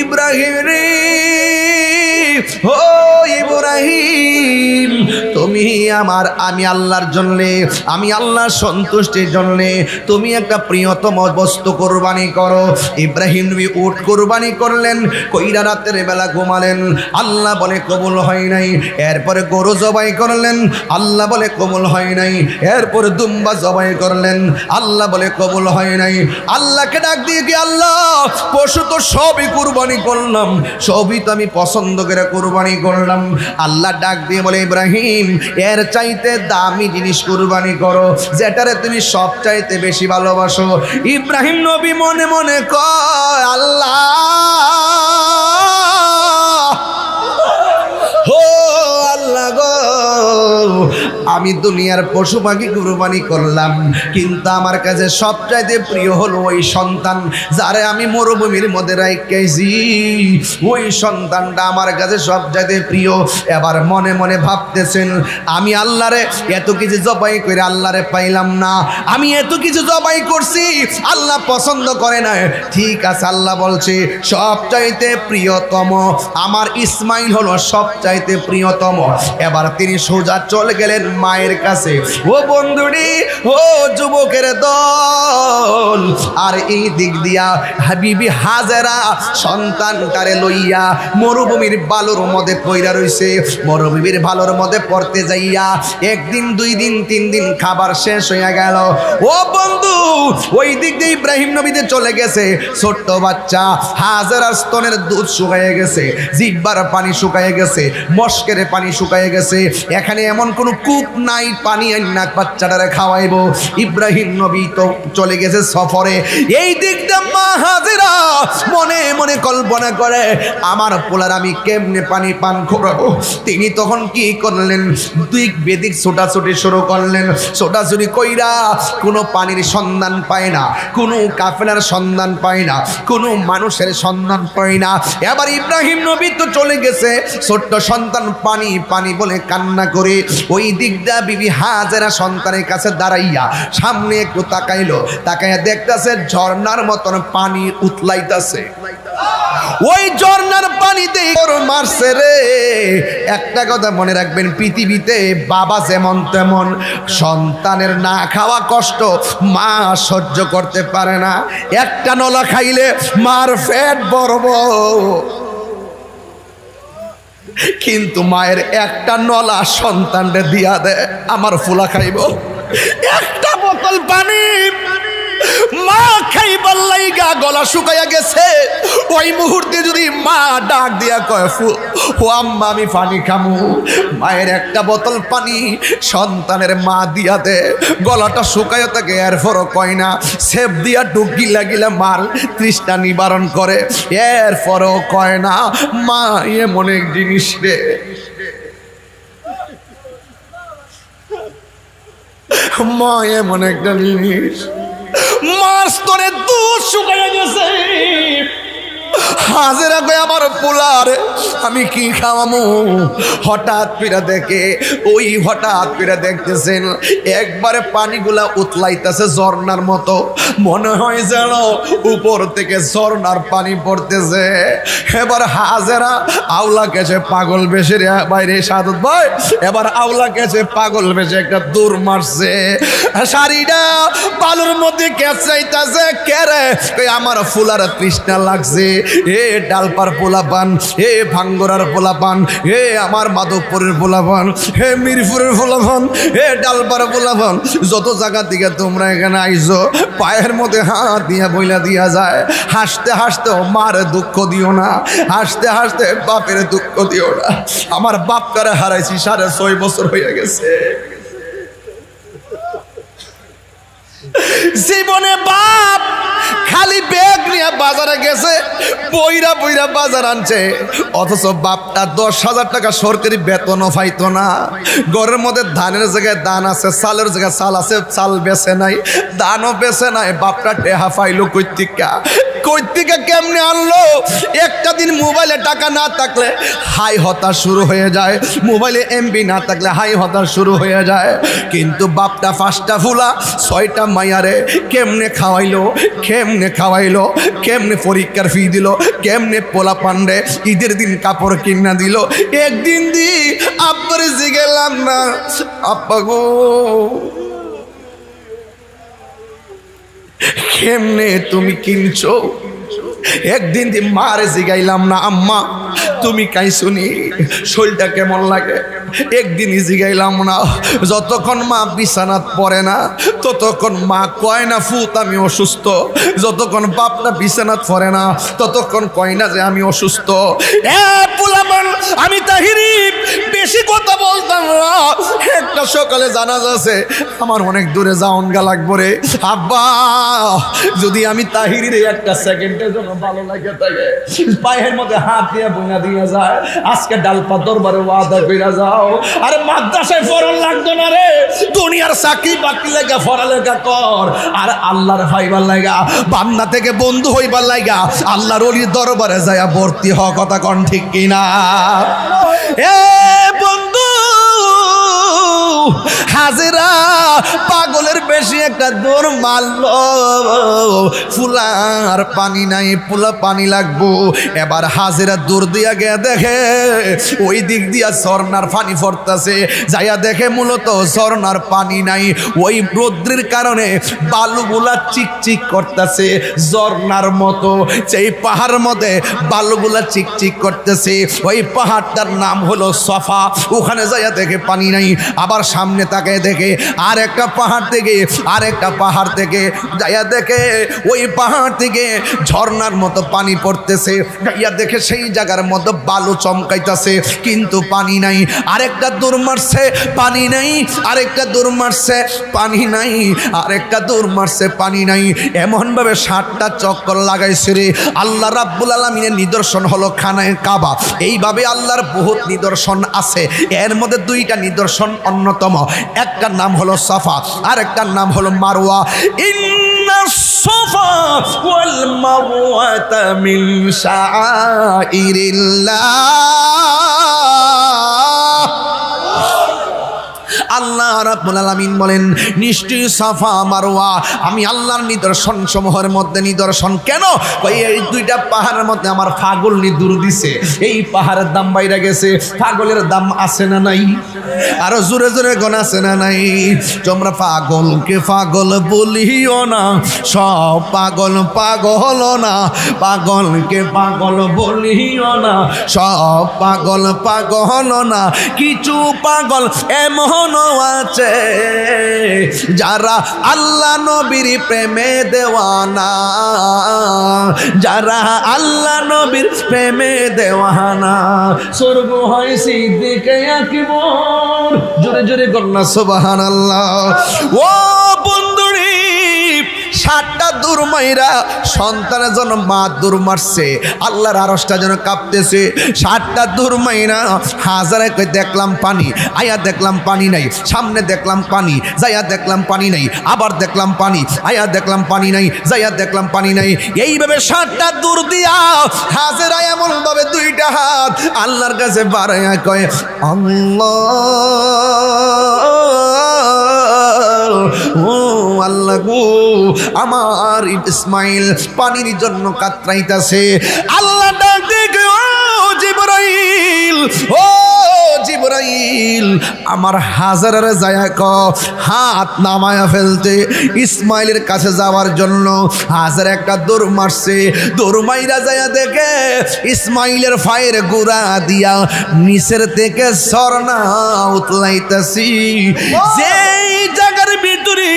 ইব্রাহিম রে ও ইব্রাহিম, তুমি আমার, আমি আল্লাহর জন্যে, আমি আল্লাহর সন্তুষ্টির জন্যে তুমি একটা প্রিয়তম বস্তু কোরবানি করো। ইব্রাহিম নবী উট কোরবানি করলেন, কইরা রাতের বেলা ঘুমালেন, আল্লাহ বলে কবুল হয় নাই। এরপরে গরু জবাই করলেন, আল্লাহ বলে কবুল হয় নাই। এরপরে দুম্বা জবাই করলেন, আল্লাহ বলে কবুল হয় নাই। আল্লাহকে ডাক দিয়ে কি, আল্লাহ পশু তো সবই কুরবানি করলাম, সবই তো আমি পছন্দ করে কুরবানি করলাম। আল্লাহ ডাক দিয়ে বলে, ইব্রাহিম এর চাইতে দামি জিনিস কুরবানি করো, যেটারে তুমি সব চাইতে বেশি ভালোবাসো। ইব্রাহিম নবী মনে মনে কয়, আল্লাহ ও আল্লাহ গো, আমি দুনিয়ার পশু পাখি কুরবানি করলাম, কিন্তু আমার কাছে সবচাইতে প্রিয় হলো ওই সন্তান যারে আমি মরুভূমির মধ্যে রাখছি, ওই সন্তানটা আমার কাছে সবচাইতে প্রিয়। এবার মনে মনে ভাবতেছেন, আমি আল্লাহরে এত কিছু জবাই করে আল্লাহরে পাইলাম না, আমি এত কিছু জবাই করছি আল্লাহ পছন্দ করে না। ঠিক আছে, আল্লাহ বলছে সবচাইতে প্রিয়তম আমার ইসমাইল হলো সবচাইতে প্রিয়তম। এবার তিনি সোজা চলে গেলেন মায়ের কাছে। ও বন্ধুরি, ও যুবকের দল, আর এই দিক দিয়া হাবিবি হাজেরা সন্তানটারে লইয়া মরুভূমির বালুর মধ্যে পইরা রইছে। মরুভূমির বালুর মধ্যে পড়তে যাইয়া 1 দিন 2 দিন 3 দিন খাবার শেষ হইয়া গেল। ও বন্ধু, ওই দিক দিয়ে ইব্রাহিম নবীতে চলে গেছে ছোট্ট বাচ্চা হাজেরার স্তনের দুধ শুকাইয়ে গেছে, জিহ্বার পানি শুকাইয়ে গেছে, মস্কের পানি শুকাইয়ে গেছে। এখানে এমন কোন কূপ নাই পানি নাক বাচ্চাটারে খাওয়াইবো। ইব্রাহিম নবী তো চলে গেছে সফরে। এই দিকটা মা হাজেরা মনে মনে কল্পনা করে, আমার পোলার আমি কেমনে পানি পান করাবো। তিনি তখন কি করলেন, দিক বেদিক ছোটাছুটি শুরু করলেন। ছোটাছুটি কইরা কোনো পানির সন্ধান পায় না, কোনো কাফেলার সন্ধান পায় না, কোনো মানুষের সন্ধান পায় না। এবার ইব্রাহিম নবী তো চলে গেছে, ছোট্ট সন্তান পানি পানি বলে কান্না করে। ওই দিকটা বিবি হাজেরা সন্তানের কাছে দাঁড়াইয়া সামনে একটু তাকাইলো, তাকাইয়া দেখতেছে ঝর্ণার মতন পানি উতলাইতেছে। ওই ঝর্ণার পানিতে মারছে রে। একটা কথা মনে রাখবেন, পৃথিবীতে বাবা যেমন তেমন, সন্তানের না খাওয়া কষ্ট মা সহ্য করতে পারে না। একটা নলা খাইলে মার পেট বড়, কিন্তু মায়ের একটা নলা সন্তানরে দিয়া দেয়, আমার ফুলা খাইব। একটা বোতল পানি মা খাইবার লাইগা গলা শুকাইয়া গেছে, ওই মুহূর্তে যদি মা ডাক দিয়া কয় ও আম্মা আমি পানি খামু, মায়ের একটা বোতল পানি সন্তানের মা দিয়া দে, গলাটা শুকাইয়া থাকে, এরপরও কয় না, সেপ দিয়া ডুকি লাগিলে মার তৃষ্ণা নিবারণ করে, এরপরও কয় না। মা এমন এক জিনিস রে, মা এমন একটা জিনিস, মার স্তরে দুধ শুকাইয়া গেছে। হাজেরা কই আমার পোলার আমি কি খাওয়ামু? হঠাৎ ফিরে দেখে, ওই হঠাৎ ফিরে দেখতেছেন একবারে পানিগুলা উতলাইতেছে ঝর্ণার মতো, মনে হয় যেন উপর থেকে ঝর্ণার পানি পড়তেছে। এবার হাজেরা আওলা কেছে পাগল বেশে রে বাইরে সাদত ভাই, এবার আওলা কেছে পাগল বেশে একটা দৌড় মারছে, শাড়িটা বালুর মধ্যে কেচাইতেছে। কেরে আমার ফুলার তৃষ্ণা লাগছে। এ ডালপার পোলাপান, এ ভাঙ্গরার পোলাপান, এ আমার মাধবপুরের পোলাপান, হে মিরপুরের পোলাপান, হে ডালপার পোলাপান, যত জায়গা থেকে তোমরা এখানে আইছো, পায়ের মধ্যে হাত দিয়া বইলা দিয়া যায়। হাসতে হাসতে মার দুঃখ দিও না, হাসতে হাসতে বাপের দুঃখ দিও না। আমার বাপ করে হারাইছি 6.5 বছর হয়ে গেছে। জীবনে বাপ খালি ব্যাগ নিয়ে বাজারে গেছে, বইরা বইরা বাজার আনছে, অথচ বাপটা 10,000 টাকা সরকারি বেতনও পাইতো না। ঘরের মধ্যে ধানের জায়গায় ধান আছে, চালের জায়গায় চাল আছে, চাল বেচে নাই, ধানও বেচে নাই। বাপটা টেহা পাইলো কৈতিকা কেমনে আনলো? একটা দিন মোবাইলে টাকা না থাকলে হাই হতাশ শুরু হয়ে যায়, মোবাইলে এমবি না থাকলে হাই হতাশ শুরু হয়ে যায়। কিন্তু বাপটা 5টা ফুলা 6টা মাইয়ারে কেমনে খাওয়াইলো, কেমনে পরীক্ষার ফি দিল, কেমনে পোলা পান্ডে ঈদের দিন কাপড় কিনা দিল। একদিন দি আব্বারে জিগেলাম না, আব্বা গো কেমনে তুমি কিনছো? একদিন দি মারে জিগাইলাম না, আম্মা তুমি কাইছুনি, শরীরটা কেমন লাগে? একদিনই জিগাইলাম না। যতক্ষণ মা বিছানাত পড়ে না ততক্ষণ মা কয় না ফুত আমি অসুস্থ, যতক্ষণ বাপটা বিছানাত পড়ে না ততক্ষণ কয় না যে আমি অসুস্থ। আমি তাহিরি বেশি কথা বলতাম না, একটা সকালে জানাজা আছে, আমার অনেক দূরে যাওন গা লাগবো রে আব্বা, যদি আমি তাহিরির একটা সেকেন্ডের জন্য ভালো লাগে থাকে, পায়ের মধ্যে হাত দিয়ে বুনা দিয়ে যায়, আজকে ডালপা দরবারে ওয়াদা কইরা যাও, আরে মাদ্রাসায় ফরন লাগতো না রে, দুনিয়ার চাকরি বাকরি লাগা পড়ালেখা কর, আর আল্লাহর ভাইবার লাগা, বান্দা থেকে বন্ধু হইবার লাগা আল্লাহর ওলির দরবারে যায় ভর্তি হ। কথা কন ঠিক কিনা? এ বন্ধু হাজেরা পাগলের বেশি একটা দৌড় মারলো, ফুলার পানি নাই, ফুলা পানি লাগবো। এবার হাজেরা দৌড় দিয়া গিয়ে দেখে ওই দিক দিয়া ঝর্ণার পানি পড়তেছে, যাইয়া দেখে মূলত ঝর্ণার পানি নাই, ওই রৌদ্রের কারণে বালুগুলা চিকচিক করতেছে ঝর্ণার মতো। সেই পাহাড়ের মধ্যে বালুগুলা চিকচিক করতেছে, ওই পাহাড়টার নাম হলো সফা। ওখানে যাইয়া দেখে পানি নাই, আবার সামনে তাকায় দেখে আর একটা পাহাড় থেকে যাইয়া দেখে ওই পাহাড় থেকে ঝর্ণার মতো পানি পড়তেছে, যাইয়া দেখে সেই জায়গার মধ্যে বালু চমকাইতেছে কিন্তু পানি নাই। আরেকটা দৌড় মারছে, পানি নাই, আরেকটা দৌড় মারছে, পানি নাই, আরেকটা দৌড় মারছে, পানি নাই। এমনভাবে 7টা চক্কর লাগাইছে রে। আল্লাহ রাব্বুল আলামিনের নিদর্শন হলো খানায়ে কাবা। এইভাবে আল্লাহর বহুত নিদর্শন আছে, এর মধ্যে 2টা নিদর্শন অন্যতম। একটার নাম হলো সাফা, আর একটার নাম হলো মারওয়া। ইন্নাস সাফা ওয়াল মারওয়াতা মিন শাআইরিল্লাহ। আল্লাহ রাব্বুল আলামিন বলেন নিশ্চয়ই সাফা মারওয়া আমি আল্লাহর নিদর্শন সমূহের মধ্যে নিদর্শন। কেন? এই 2টা পাহাড়ের মধ্যে আমার পাগল নিদুর দিছে, এই পাহাড়ের দাম বাইরে গেছে, পাগলের দাম আছে না নাই? আরো জোরে জোরে গণ আছে না নাই? তোমরা পাগলকে পাগল বলিও না, সব পাগল পাগল না, পাগলকে পাগল বলিও না, সব পাগল পাগল না, কিছু পাগল এমন আছে আছে যারা আল্লাহ নবীর প্রেমে দেওয়ানা, যারা আল্লাহ নবীর প্রেমে দেওয়ানা, স্বর্গ হয় সিদ্দিকে আকবর। জোরে জোরে কন্যা সুবহানাল্লাহ। ও বন্ধুরে, 60টা দূর মাইরা সন্তানের জন্য মা দূর মারছে, আল্লাহর আরশটা যেন কাঁপতেছে। 60টা দূর মাইরা হাজারে কই দেখলাম পানি, আয়া দেখলাম পানি নাই, সামনে দেখলাম পানি, যাইয়া দেখলাম পানি নাই, আবার দেখলাম পানি, আয়া দেখলাম পানি নাই, যাইয়া দেখলাম পানি নাই। এইভাবে 60টা দূর দিয়া হাজারা এমন ভাবে 2টা হাত আল্লাহর কাছে বাড়াইয়া কয় আল্লাহ, ও আল্লাহ গো, আমার ইসমাইল পানির জন্য কাতরাইতাছে। আল্লাহ ডাক দেখে, ও জিবরাইল, ও জিবরাইল, আমার হাজারের যায়া ক হাত নামায়া ফেলতে। ইসমাইলের কাছে যাওয়ার জন্য হাজার একটা দৌড় মারছে। দৌড় মাইরা যায়া দেখে ইসমাইলের ফায়ের গুড়া দিয়া নিচের থেকে ঝর্ণা উতলাইতাছি। যেই জায়গার ভিতরে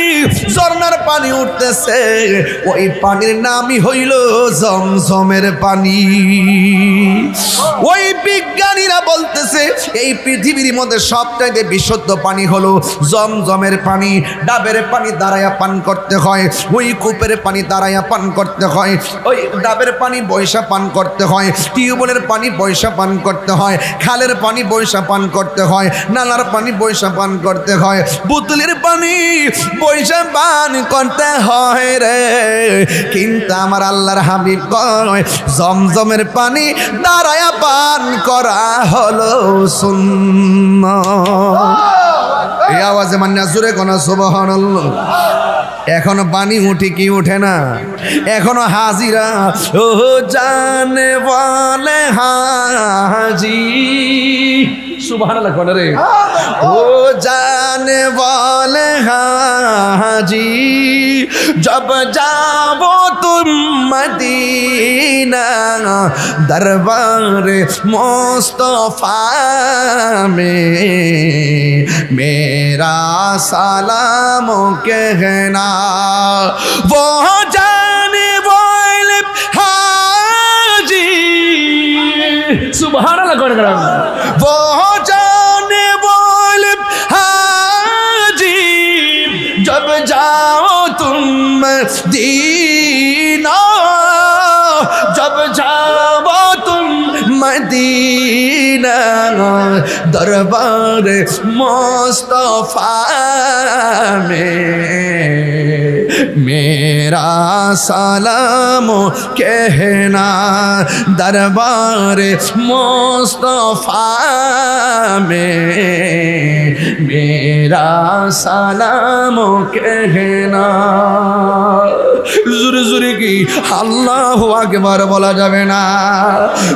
ঝর্ণার পানি উঠতেছে, ওই পানির নামই হইল জমজমের পানি। ওই বিজ্ঞানীরা বলতেছে এই পৃথিবীর মধ্যে সবচাইতে বিশুদ্ধ পানি হলো জমজমের পানি। ডাবের পানি দাঁড়ায়া পান করতে হয়, ওই কূপের পানি দাঁড়ায়া পান করতে হয়, ওই ডাবের পানি বৈশা পান করতে হয়, টিউবওয়েলের পানি বৈশা পান করতে হয়, খালের পানি বৈশা পান করতে হয়, নালার পানি বৈশা পান করতে হয়, বোতলের পানি বৈশা পান করতে হয় রে। কিন্তু আমার আল্লাহর হাবিব কয় জমজমের পানি দাঁড়ায়া পান করা হলো সুন্নাত। এই আওয়াজে মান্না জোরে কোন সুবহানাল্লাহ। এখনো পানি উঠে কি উঠে না? এখনো হাজিরা ও জানে বলে হাজি, সুবহানাল্লাহ কোন রে? ও জানে বলে হাজি, जब जाओ तुम मदीना दरबार मुस्तफा में मेरा सलाम कहना, वो जाने वाले हाजी, सुभान अल्लाह, वो जाने वाले हाजी, जब जाओ तुम मदीना, जब जाओ तुम मदीना दरबार मुस्तफा में मेरा सलाम कहना, दरबार मुस्तफा में मेरा सलाम कहना। জোরে জোরে কি আল্লাহু আকবার বলা যাবে না?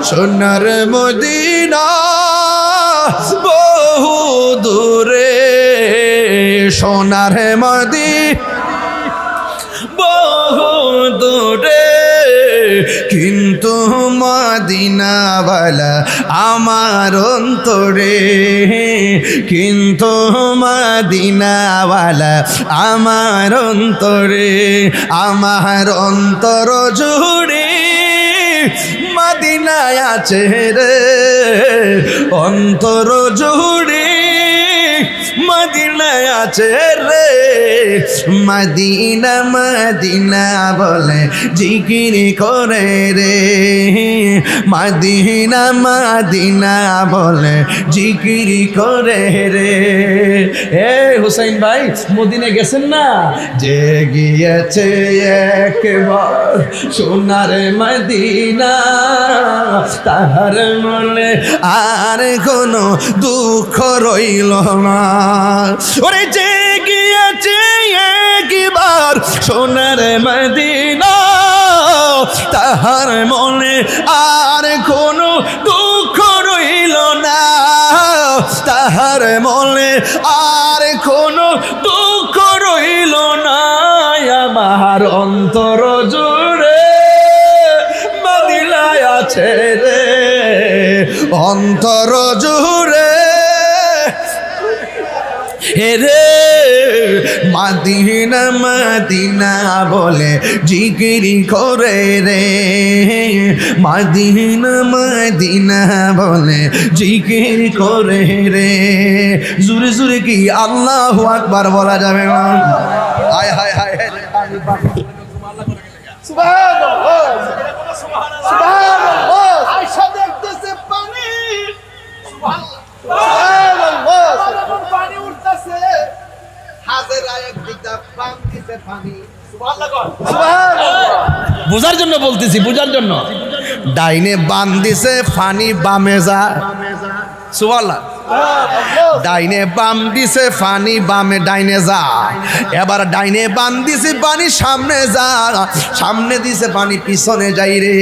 সোনার মদিনা বহু দূরে, সোনার মদিনা বহু দূরে, কিন্তু মদিনাওয়ালা আমার অন্তরে, কিন্তু মদিনাওয়ালা আমার অন্তরে, আমার অন্তর জুড়ে মদিনায় আছে রে, অন্তর জুড়ে মদিনায় আছে রে। মদিনা মদিনা বলে জিকির করে রে, মদিনা মদিনা বলে জিকির করে রে। এ হুসাইন ভাই মদিনা গেছেন না? যে গিয়েছে একবার সোনার মদিনা, তাহার মনে আর কোনো দুঃখ রইল না। ওরে যে গিয়েছে একবার সোনার মদিনা, তাহার মনে আর কোনো দুঃখ রইল না, তাহার মনে আর কোনো দুঃখ রইল না। আমার অন্তর জুড়ে মদিনায় আছে রে, অন্তর জুড়ে হেরে মাদিনা মাদিনা বলে জিকিরি করে রে, মাদিনা মাদিনা বলে জিকির করে রে। জুরে জুরে কি আল্লাহু আকবার বলা যাবে না? হায় হায় হায় সুবহানাল্লাহ সুবহানাল্লাহ। আয়েশা দেখতেছে পানি, সুবহানাল্লাহ পানি উঠতেছে, হাজেরা একদিকে পান দিতে পানি, সুবহানাল্লাহ সুবহানাল্লাহ। বুঝার জন্য বলতেছি, বুঝার জন্য। ডাইনে বান দিছে ফানি বামে যা, সুবহানাল্লাহ। ডাইনে বাম দিছে ফানি বামে ডাইনে যা, এবার ডাইনে বাম দিছে পানি সামনে যা, সামনে দিছে পানি পিছনে যাই রে।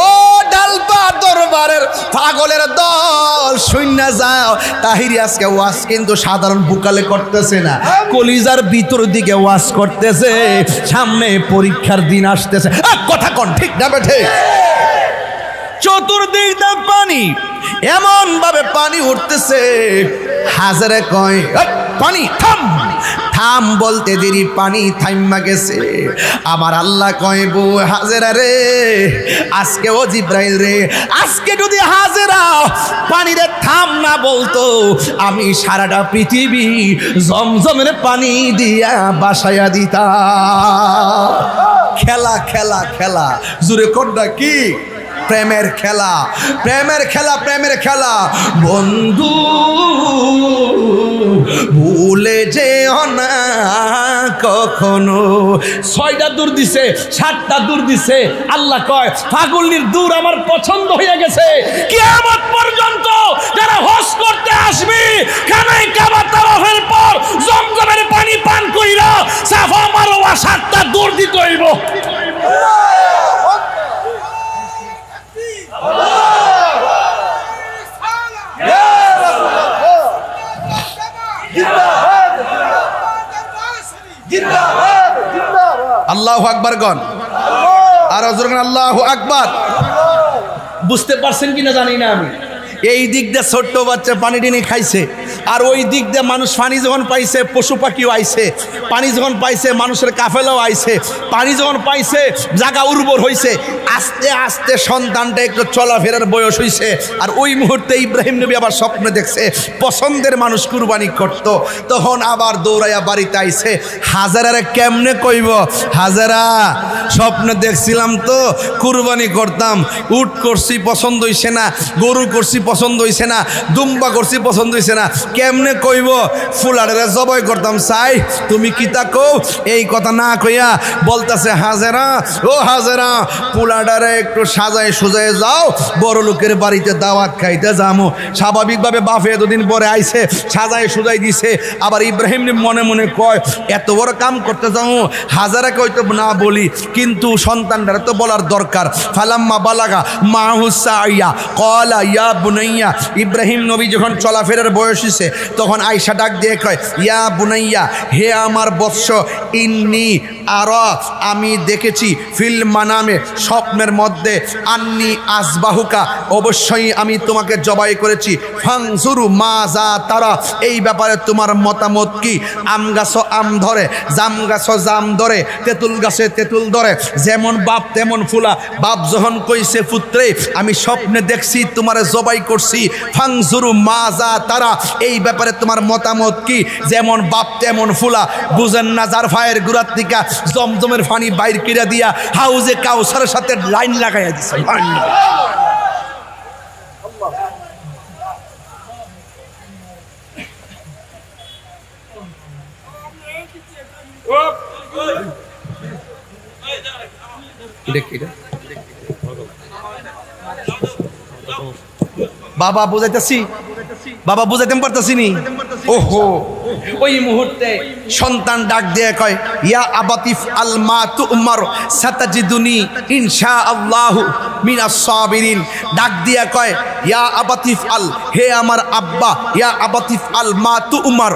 ও ডালপা দরবারের পাগলের দল শূন্য যাও, তাহিরি আজকে ওয়াজ কিন্তু সাধারণ বুকালে করতেছে না, কলিজার ভিতর দিকে ওয়াজ করতেছে। সামনে পরীক্ষার দিন আসতেছে, কথা কোন ঠিক না বেঠে? চতুর্দিক দা পানি, এমন ভাবে পানি উঠতেছে, হাজারে কয় পানি থাম, থাম বলতে দেরি পানি থাইমা গেছে। আমার আল্লাহ কয় বউ হাজেরা রে, আজকে ও জিব্রাইল রে, আজকে যদি হাজেরা পানিরে থাম না বলতো, আমি সারাটা পৃথিবী জমজমের পানি দিয়া বাসায়া দিতা। খেলা খেলা খেলা, জুড়ে কোনটা কি? প্রেমের খেলা, প্রেমের খেলা, প্রেমের খেলা। বন্ধু ভুলে যেও না কখনো। 6টা দূর দিছে, 7টা দূর দিছে। আল্লাহ কয় ফাগুলির দূর আমার পছন্দ হয়ে গেছে। কিয়ামত পর্যন্ত যারা হজ করতে আসবি, কানাই কাবা তাওয়াফের পর জমজমের পানি পান কইরা সাফা মারওয়া 7টা দূর দিতে হইব। আল্লাহু আকবার গণ, আর আল্লাহু আকবার। বুঝতে পারছেন কিনা জানি না আমি। এই দিক দিয়ে ছোট্ট বাচ্চা পানি টেনে খাইছে, আর ওই দিক দিয়ে মানুষ পানি যখন পাইছে পশু পাখিও আইছে, পানি যখন পাইছে মানুষের কাফেলাও আইছে, পানি যখন পাইছে জায়গা উর্বর হয়েছে, আস্তে আস্তে সন্তানটা একটু চলাফেরার বয়স হয়েছে। আর ওই মুহূর্তে ইব্রাহিম নবী আবার স্বপ্নে দেখছে পছন্দের মানুষ কুরবানি করত, তখন আবার দৌড়াইয়া বাড়িতে আইছে। হাজারারে কেমনে কইব, হাজারা স্বপ্নে দেখছিলাম তো কুরবানি করতাম, উট করছি পছন্দ হইছে না, গরু করছি পছন্দ হইছে না, দুম্বা করছি পছন্দ হইছে না, কেমনে কইব ফুলারে জবাই করতাম। চাই তুমি কিতা কও, এই কথা না কইয়া বলতাছে হাজেরা, ও হাজেরা ফুলাডারে একটু সাজায় সুজায় যাও, বড় লোকের বাড়িতে দাওয়াত খাইতে যামু। স্বাভাবিকভাবে বাপে এতদিন পরে আইছে, সাজায় সুজাই দিছে। আবার ইব্রাহিম মনে মনে কয় এত বড় কাম করতে যাবো, হাজারাকে হয়তো না বলি, কিন্তু সন্তানটারে তো বলার দরকার। ফালাম্মা বালাগা মাহুসা আইয়া কলা ইয়া বুনাইয়া, ইব্রাহিম নবী যখন চলাফেরার বয়স হয়েছে তখন আয়েশা ডাক দিয়ে কয় ইয়া বুনাইয়া, হে আমার বৎস, ইন্নি আর আমি দেখেছি ফিল মানামে, স্বপ্নের মধ্যে, আন্নি আসবাহুকা, অবশ্যই আমি তোমাকে জবাই করেছি। ফাংসুরু মা যা তারা, এই ব্যাপারে তোমার মতামত কি? আম গাছ আম ধরে, জাম গাছ জাম ধরে, তেঁতুল গাছে তেঁতুল ধরে, যেমন বাপ তেমন ফুলা। বাপ যখন কইছে পুত্রে আমি স্বপ্নে দেখছি তোমার জবাই করছি, ফাংসুরু মা যা তারা, এই ব্যাপারে তোমার মতামত কি? যেমন বাপ তেমন ফুলা। বুঝেন না, যার ফায়ের গুড়ার থেকে জমজমের পানি বাইর কিরা দিয়া হাউজে কাউসারের সাথে লাইন লাগাইয়া দিছে। বাবা বুঝাইতেছি, বাবা বুঝাইতে পারতেছি নি। ওহো, ওই মুহূর্তে সন্তান ডাক দিয়ে কয় ইয়া আবাতিফ আল মা তুমার সাতাজিদুনি ইনশাআল্লাহু মিনাস সাবিরিন। ডাক দিয়া কয় ইয়া আবাতিফ আল, হে আমার আব্বা, ইয়া আবাতিফ আল মা তুমার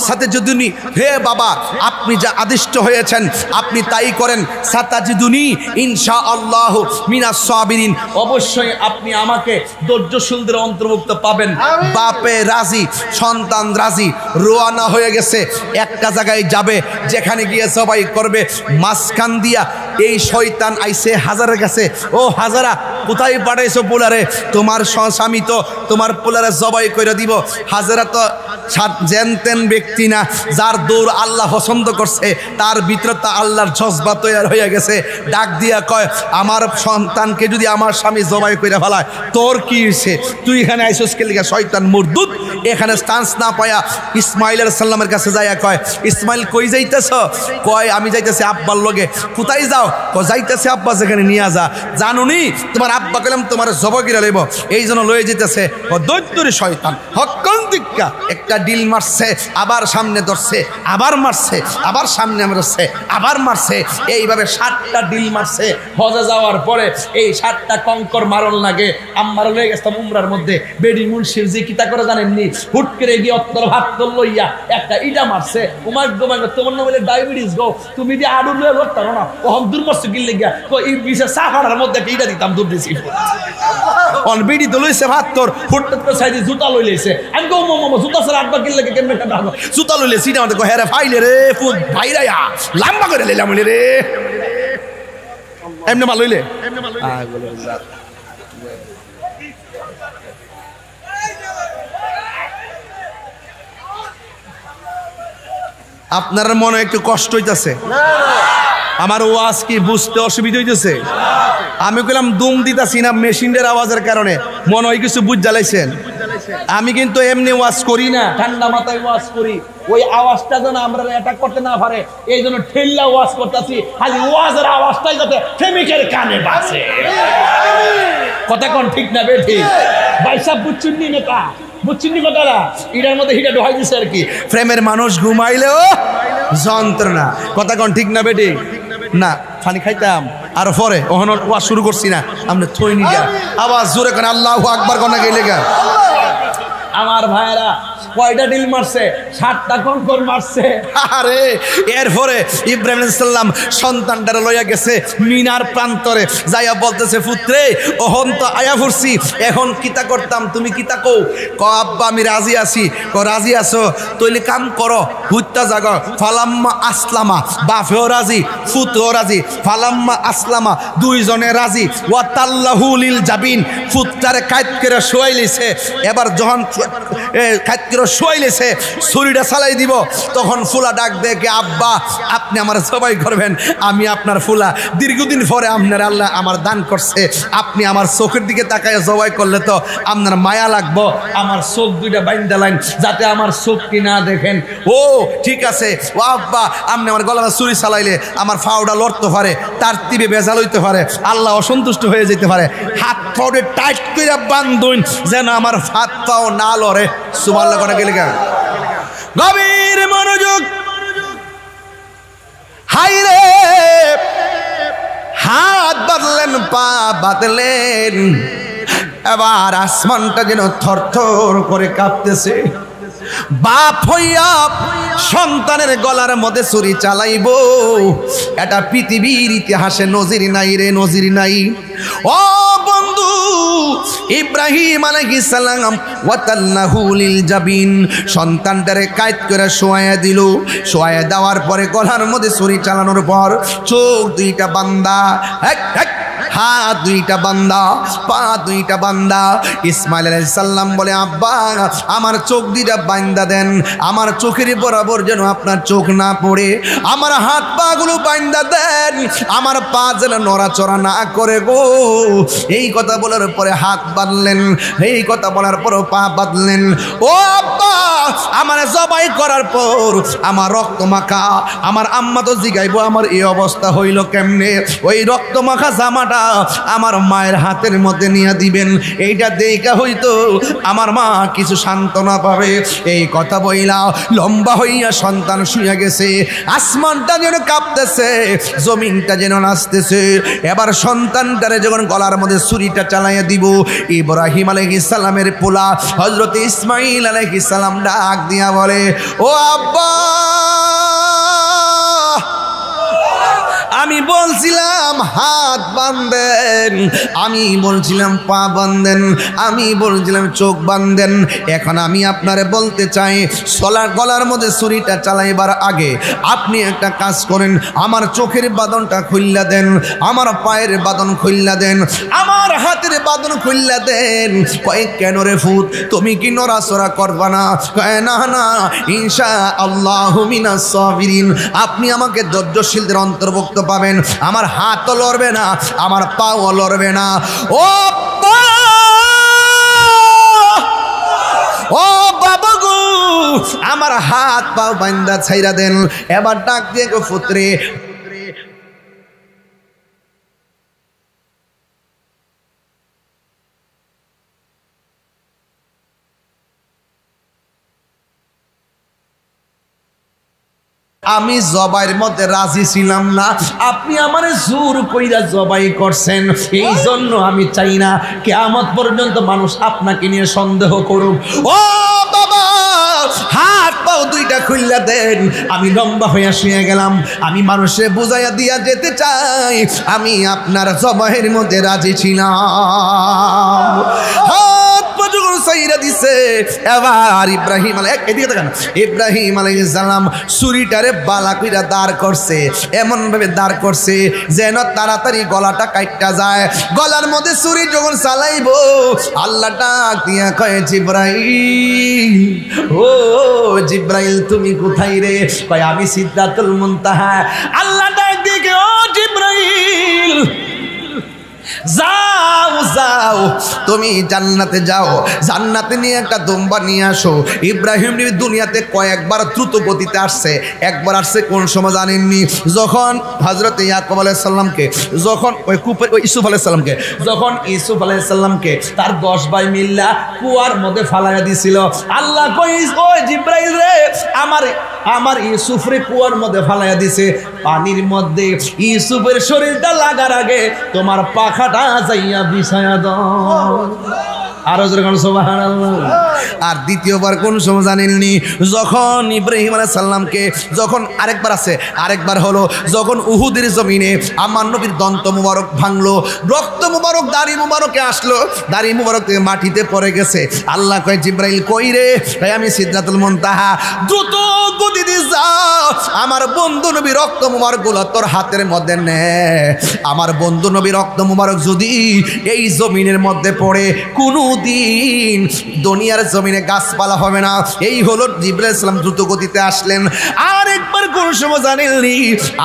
সাতাজিদুনি, হে বাবা আপনি যা আদিষ্ট হয়েছেন আপনি তাই করেন। সাতাজিদুনি ইনশাআল্লাহু মিনাস সাবিরিন, অবশ্যই আপনি আমাকে ধৈর্যশীলদের অন্তর্ভুক্ত পাবেন। বাপে রাজি, সন্তান রাজি, রোয়ানা হয়ে হয়ে গেছে, একটা জায়গায় যাবে, যেখানে গিয়ে জবাই করবে, মাঝখান দিয়া এই শয়তান আইছে হাজারের কাছে, ও হাজারা কোথায় পাঠাইছো পোলারে, তোমার স্বামী তো তোমার পোলারে জবাই করে দিব। হাজারা তো জেনতেন ব্যক্তি না, যার দৌড় আল্লাহ পছন্দ করছে, তার ভিতরে তো আল্লাহর জজবা তৈরি হয়ে গেছে। ডাক দিয়া কয়, আমার সন্তানকে যদি আমার স্বামী জবাই করে ফেলায়, তোর কি হয়েছে? তুই এখানে আইসোস কে লিগা? শয়তান মুরদুদ এখানে চান্স না পায়া ইসমাইল আলাইহিস সালামের কাছে যাইয়া কয়, ইসমাইল কই যাইতেছ? কয়, আমি যাইতেছি আব্বার লগে। কোথায় যাও? যাইতেছে আব্বা যেখানে নিয়ে যা। জানুনি তোমার আব্বা কইলাম তোমার জবাই করে লইব, এই জন্য লয়ে যেতেছে। দৈত্যরে শয়তান হক্কন দিক্কা একটা ডিল মারছে, আবার সামনে ধরছে, আবার মারছে, আবার সামনে মারছে, আবার মারছে, এইভাবে 7টা ডিল মারছে। হজে যাওয়ার পরে এই 7টা কঙ্কর মারল লাগে। আমার লয়ে গেছিলাম উমরার মধ্যে, বেডি মুন্সির যে কিতা করে জানেননি, হুট করে গিয়ে অত্তর ভাত লইয়া একটা ইটা মারছে। উমার গোমার তোমার না বলে ডায়াবেটিস গো, তুমি দিয়ে আড়ু লয়ে লড়তে না, ওহম দূর মরছে গিলে গিয়া এই বিশেষ সাফার মধ্যে একটা ইটা দিতাম, দূর দিছি অন বিডি তো লইছে ভাত তোর হুট করে সাইডে জুতা লই লইছে। আমি গো মামা জুতা ছাড়া আব্বা গিলে কেমনে কাটা জুতা লইলে সিটা আমাদের কো হেরে ফাইলে রে ফুট ভাইরা লাম্বা করে লইলাম রে, এমনি মাল লইলে আপনার মনে একটু কষ্ট হইতাছে? আমার ওয়াজ কি বুঝতে অসুবিধা হইতেছে? আমি কইলাম দুম দিতাছি না মেশিনের আওয়াজের কারণে, মনে হয় কিছু বুঝ জ্বালাইছেন। আমি কিন্তু এমনি ওয়াজ করি না, ঠান্ডা মাথায় ওয়াজ করি। ওই আওয়াজটা যেন আমরা অ্যাটাক করতে না পারে, এই জন্য ঠেল্লা ওয়াজ করতেছি, খালি ওয়াজের আওয়াজটাই যাতে প্রেমিকের কানে বাজে। কথা কোন ঠিক না বে ঠিক? ভাই সাহেব বুঝছেন নি নেতা, বুঝছেন নি কথাটা? এটার মধ্যে হিটা ঢোকাই দিছে আর কি। প্রেমের মানুষ ঘুমাইলেও যন্ত্রণা। কথা কোন ঠিক না বে ঠিক? না পানি খাইতাম আর পরে ওহন ওয়াজ শুরু করছি না, আমরা থই নি গা আওয়াজ জোরে করে আল্লাহু আকবার কোনা গেলে গা। আমার ভাইরা কয়টা ডিল মারছে? 7টা কঙ্কর মারছে। আরে এরপরে ইব্রাহিম আলাইহিস সালাম সন্তানটারে লইয়া গেছে মিনার প্রান্তরে, যাইয়া বলতেছে, পুত্রে ওহন তো আয়া ফুরছি, এখন কিতা করতাম, তুমি কিতা কও? ক আব্বা আমি রাজি আছি। ক রাজি আছো? তইলে কাম করো, হুত্তা জাগ। ফালাম্মা আসলামা, বাপেও রাজি, ফুতও রাজি। ফালাম্মা আসলামা, দুইজনে রাজি। ওয়া তাল্লাহু লিল জাবিন, ফুতটারে কাইত করে শোয়াই লিছে। এবার যখন কাইত করে শোয়াই লিছে, ছুরিটা চালাই দিব, তখন ফুলা ডাক দেখে, আব্বা আপনি আমার জবাই করবেন, আমি আপনার ফুলা, দীর্ঘদিন পরে আপনার আল্লাহ আমার দান করছে, আপনি আমার চোখের দিকে তাকায় জবাই করলে তো আপনার মায়া লাগবো, আমার চোখ দুইটা বাইন্দা লাইন যাতে আমার চোখটি না দেখেন। ও ঠিক আছে। ও আব্বা আপনি আমার গলাটা ছুরি চালাইলে আমার ফাউডা লড়তে পারে, তার তীরে বেজাল হইতে পারে, আল্লাহ অসন্তুষ্ট হয়ে যেতে পারে। হাত ফাউডে টাইট করে বান্ধুন যেন আমার হাত পাও না লড়ে। সুবহানাল্লাহ করে গেলে কেন? গভীর মনোযোগ। হাই রে, হাত বাঁধলেন, পা বাঁধলেন, এবার আসমানটা যেন থরথর করে কাঁপতেছে। বাপ হইয়া সন্তানের গলার মধ্যে ছুরি চালাইব, এটা পৃথিবীর ইতিহাসে নজির নাই রে, নজির নাই। ও বন্ধু, ইব্রাহিম আলাইহিস সালাম ওয়াতাল্লাহু লিল জাবিন, সন্তানটারে কায়দ করে শোয়ায়া দিল। শোয়ায়া দেওয়ার পরে গলার মধ্যে ছুরি চালানোর পর চোখ দুইটা বান্দা, হাত দুইটা বান্দা, পা দুইটা বান্দা। ইসমাইল আলাইহিস সালাম বলে, আব্বা আমার চোখ দুইটা বান্দা দেন, আমার চোখের বরাবর যেন আপনার চোখ না পড়ে, আমার হাত পা গুলো বান্দা দেন, আমার পা যেন নড়াচড়া না করে গো। এই কথা বলার পরে হাত বাঁধলেন, এই কথা বলার পর পা বাঁধলেন। ও আব্বা আমার জবাই করার পর আমার রক্ত মাখা, আমার আম্মা তো জিগাইবো আমার এই অবস্থা হইল কেমনে, ওই রক্ত মাখা জামাটা আমার মায়ের হাতের মধ্যে নিয়ে দিবেন, এইটা দেখা হইতো আমার মা কিছু সান্ত্বনা পাবে। এই কথা বইলা লম্বা হইয়া সন্তান শুয়ে গেছে, আসমানটা যেন কাঁপতেছে, জমিনটা যেন নাচতেছে। এবার সন্তানটারে যখন গলার মধ্যে ছুরিটা চালাইয়া দিব, ইব্রাহিম আলাইহিস সালামের পোলা হযরত ইসমাইল আলাইহিস সালাম ডাক দিয়া বলে, ও আব্বা আমি বলছিলাম হাত বাঁধেন, আমি বলছিলাম পা বাঁধেন, আমি বলছিলাম চোখ বাঁধেন। এখন আমি আপনারে বলতে চাই, গলার মধ্যে ছুরিটা চালাইবার আগে আপনি একটা কাজ করেন, আমার চোখের বাঁধনটা খুললা দেন, আমার পায়ের বাঁধন খুললা দেন, আমার হাতের বাঁধন খুললা দেন। কয়েক কেন রে ফুত, তুমি কি নড়াচড়া করবা না? কয় না না, ইনশা আল্লাহু মিনাস সাবিরিন, আপনি আমাকে ধৈর্যশীলদের অন্তর্ভুক্ত পাবেন। আমার হাতও লড়বে না, আমার পাও লড়বে না। ও ও বাবা গো, আমার হাত পাও বান্দা ছাইরা দেন। এবার ডাক দিয়ে গো পুত্রে, আমি জবাইয়ের মধ্যে রাজি ছিলাম না, আপনি আমার জোর কইরা জবাই করছেন। এই জন্য আমি চাই না কিয়ামত পর্যন্ত মানুষ আপনাকে নিয়ে সন্দেহ করুক। ও বাবা, হাত পাও দুইটা খুললা দেন। আমি লম্বা হইয়া শুয়ে গেলাম, আমি মানুষে বুঝাইয়া দিয়া যেতে চাই আমি আপনার জবাইয়ের মধ্যে রাজি ছিলাম। যখন সাইরা দিছে, এবার ইব্রাহিম আলাইহিস সালাম ছুরিটারে বালা কইরা দাঁড় করছে, এমন ভাবে দাঁড় করছে যেন তাড়াতাড়ি গলাটা কাটটা যায়। গলার মধ্যে ছুরি যখন চালাইবো, আল্লাহ ডাক দিয়া কয় জিব্রাইল, ও জিব্রাইল তুমি কোথায় রে? কয় আমি সিদরাতুল মুনতাহা। আল্লাহ ডাক দিয়ে, ও জিব্রাইল যাও যাও, তুমি জান্নাতে যাও, জান্নাতে নিয়ে একটা দুম্বা নিয়ে আসো। ইব্রাহিম নবী দুনিয়াতে কয়েকবার দ্রুত গতিতে আসছে। একবার আসছে কোন সময় জানেননি? যখন হযরত ইয়াকুব আলাইহিস সালামকে, যখন ওই কূপের ওই ইউসুফ আলাইহিস সালামকে, যখন ইউসুফ আলাইহিস সালামকে তার 10 ভাই মিল্লা কুয়ার মধ্যে ফালাইয়া দিছিল, আল্লাহ কই, ওই জিব্রাইল রে, আমার ইউসুফরে কুয়ার মধ্যে ফালাইয়া দিছে। পানির মধ্যে ইউসুফের শরীরটা লাগার আগে তোমার পাখাটা যাইয়া বিছায়া দাও। আরো যখন সুবহানাল্লাহ। আর দ্বিতীয়বার কোন সময় জানেননি? যখন ইব্রাহিম আলাইহিস সালামকে, যখন আরেকবার হলো যখন উহুদের জমিনে আমার নবীর দন্ত মুবারক ভাঙলো, রক্ত মুবারক দাড়ি মুবারকে আসলো, দাড়ি মুবারক থেকে মাটিতে পড়ে গেছে। আল্লাহ কয় জিব্রাইল কই রে? আমি সিদরাতুল মুনতাহা। দ্রুত গতিতে যাও, আমার বন্ধু নবী রক্ত মুবারক গুলো তোর হাতের মধ্যে নে। আমার বন্ধু নবী রক্ত মুবারক যদি এই জমিনের মধ্যে পড়ে, কোনো দিন দুনিয়ার জমিনে গাছপালা হবে না। এই হলো জিবরাইল আলাইহিস সালাম দ্রুত গতিতে আসলেন। আর একবার কোন সময় জানেননি?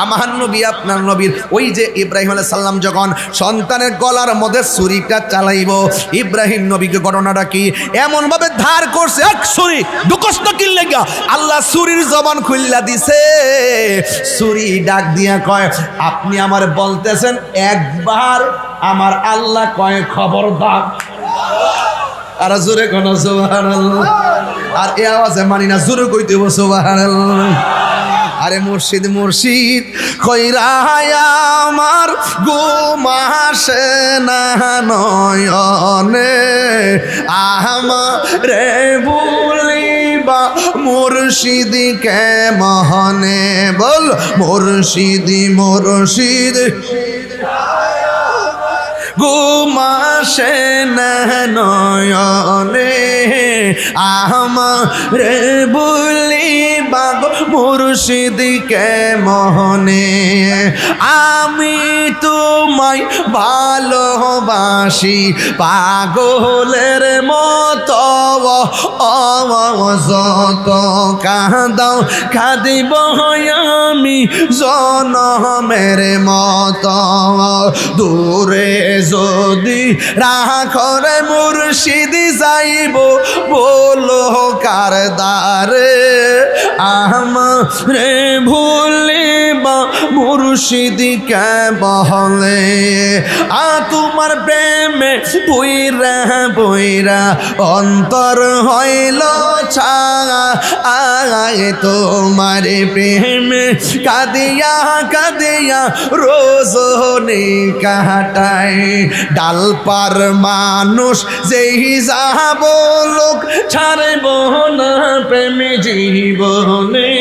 আমার নবী আপনার নবীর ওই যে ইব্রাহিম আলাইহিস সালাম যখন সন্তানের গলার মধ্যে ছুরিটা চালাইব, ইব্রাহিম নবীকে ঘটনাটা কি এমন ভাবে ধার করছে, এক ছুরি ঢুকস্ত কি লাগা, আল্লাহ ছুরির জবান খুললা দিছে। ছুরি ডাক দিয়া কয়, আপনি আমার বলতেছেন একবার, আমার আল্লাহ কয় খবরদার। আর জোরে কোন সুবহানাল্লাহ। আর এই আওয়াজে মানি না, জোরে কইতে হবে সুবহানাল্লাহ। আরে মুর্শিদ মুর্শিদ কইরা আমার ঘুমাসে না নয়নে, আমারে ভুলিবা মুর্শিদকে মহনে। বল মুর্শিদি মুর্শিদ ঘুমাসে না নয়নে, আমারে ভুলিবা মুর্শিদকে মহনে। আমি তোমায় ভালোবাসি পাগলের মতো, যত কাঁদাও কাঁদিব আমি জনমের মতো। দূরে যদি রাখরে মুর্শিদি যাইব, বলো কার দ্বারে, আমারে ভুলিবা মুর্শিদকে বলে। তোমার প্রেমে বইরা বইরা অন্তর হইল ছায়, তোমার প্রেমে কাঁদিয়া কাঁদিয়া রোজনে কাটায়। ডালপার মানুষ যেই যাব লোক ছাড়ব না প্রেমে জীবনে,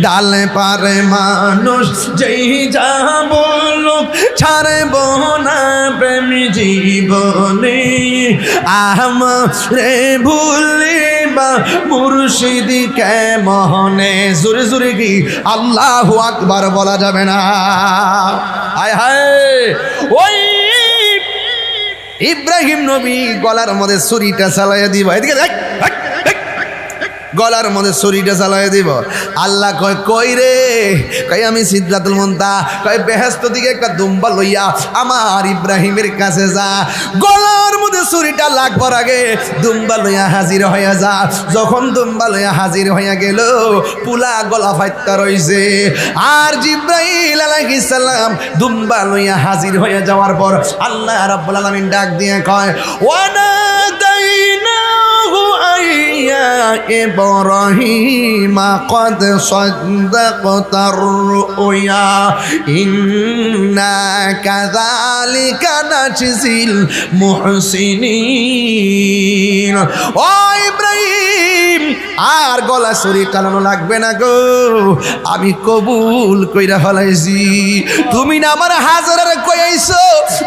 ডালপার মানুষ যে যেই যা বলুক ছাড়ব না প্রেম জীবনে আমরে ভুলিবা মুর্শিদ কেমনে জোরে জোরে কি আল্লাহু আকবার বলা যাবে না হায় হায় ওই ইব্রাহিম নবী গলার মধ্যে ছুরিটা চালাইয়া দিব এদিকে দেখ গলার মধ্যে ছুরিটা চালাইয়া দিব আল্লাহ কয় কই রে কই আমি সিদরাতুল মুনতাহা কয় বেহেশত দিকে একটা দুম্বা লইয়া আমার ইব্রাহিমের কাছে যা গলার মধ্যে ছুরিটা লাগবার আগে দুম্বা লইয়া হাজির হইয়া যা যখন দুম্বা লইয়া হাজির হইয়া গেল পুলা গলা ফাইত্তা রইছে আর জিব্রাইল আলাইহিস সালাম দুম্বা লইয়া হাজির হইয়া যাওয়ার পর আল্লাহ রাব্বুল আলামিন ডাক দিয়ে কয় ওয়ানাদাইনাহু আইয়া إبراهيم قد صدقت الرؤيا إنا كذلك نجزي المحسنين ও ইব্রাহিম আর গলা ছুরি চালানো লাগবে না গো আমি কবুল কইরা ফেলাইছি তুমি না আমার হাজারে কইছো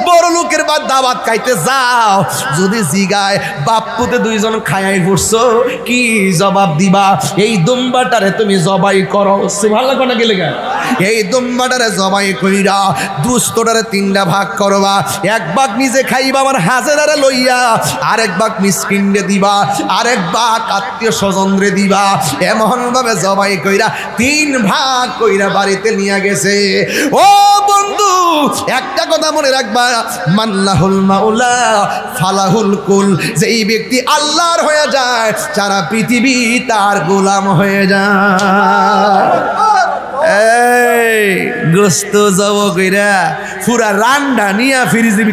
বড় লোকের বাদ দাওয়াত খাইতে যাও যদি জিগায় বাপ্পুতে দুইজন খায়াই পড়ছো কি জবাব দিবা এই দুম্বাটারে তুমি জবাই করো সুবহানাল্লাহ কোনা গেলে গা এই দুম্বাটারে জবাই কইরা দুস্তটারে তিনটা ভাগ করবা এক ভাগ নিজে খাইবা আমার হাজারে লইয়া আরেক ভাগ মিসকিনরে দিবা আরেক ভাগ আত্মীয় স্বজনরে দিবা এমন ভাবে জবাই কইরা তিন ভাগ কইরা বাড়িতে নিয়ে গেছে ও বন্ধু একটা কথা মনে রাখবা মাল্লাহুল মাওলা ফালাহুল কুল যেই ব্যক্তি আল্লাহর হয়ে যায় সারা পৃথিবী তার গোলাম হয়ে যায় এই গোস্ত জব কইরা পুরা রান্না নিয়া ফ্রিজে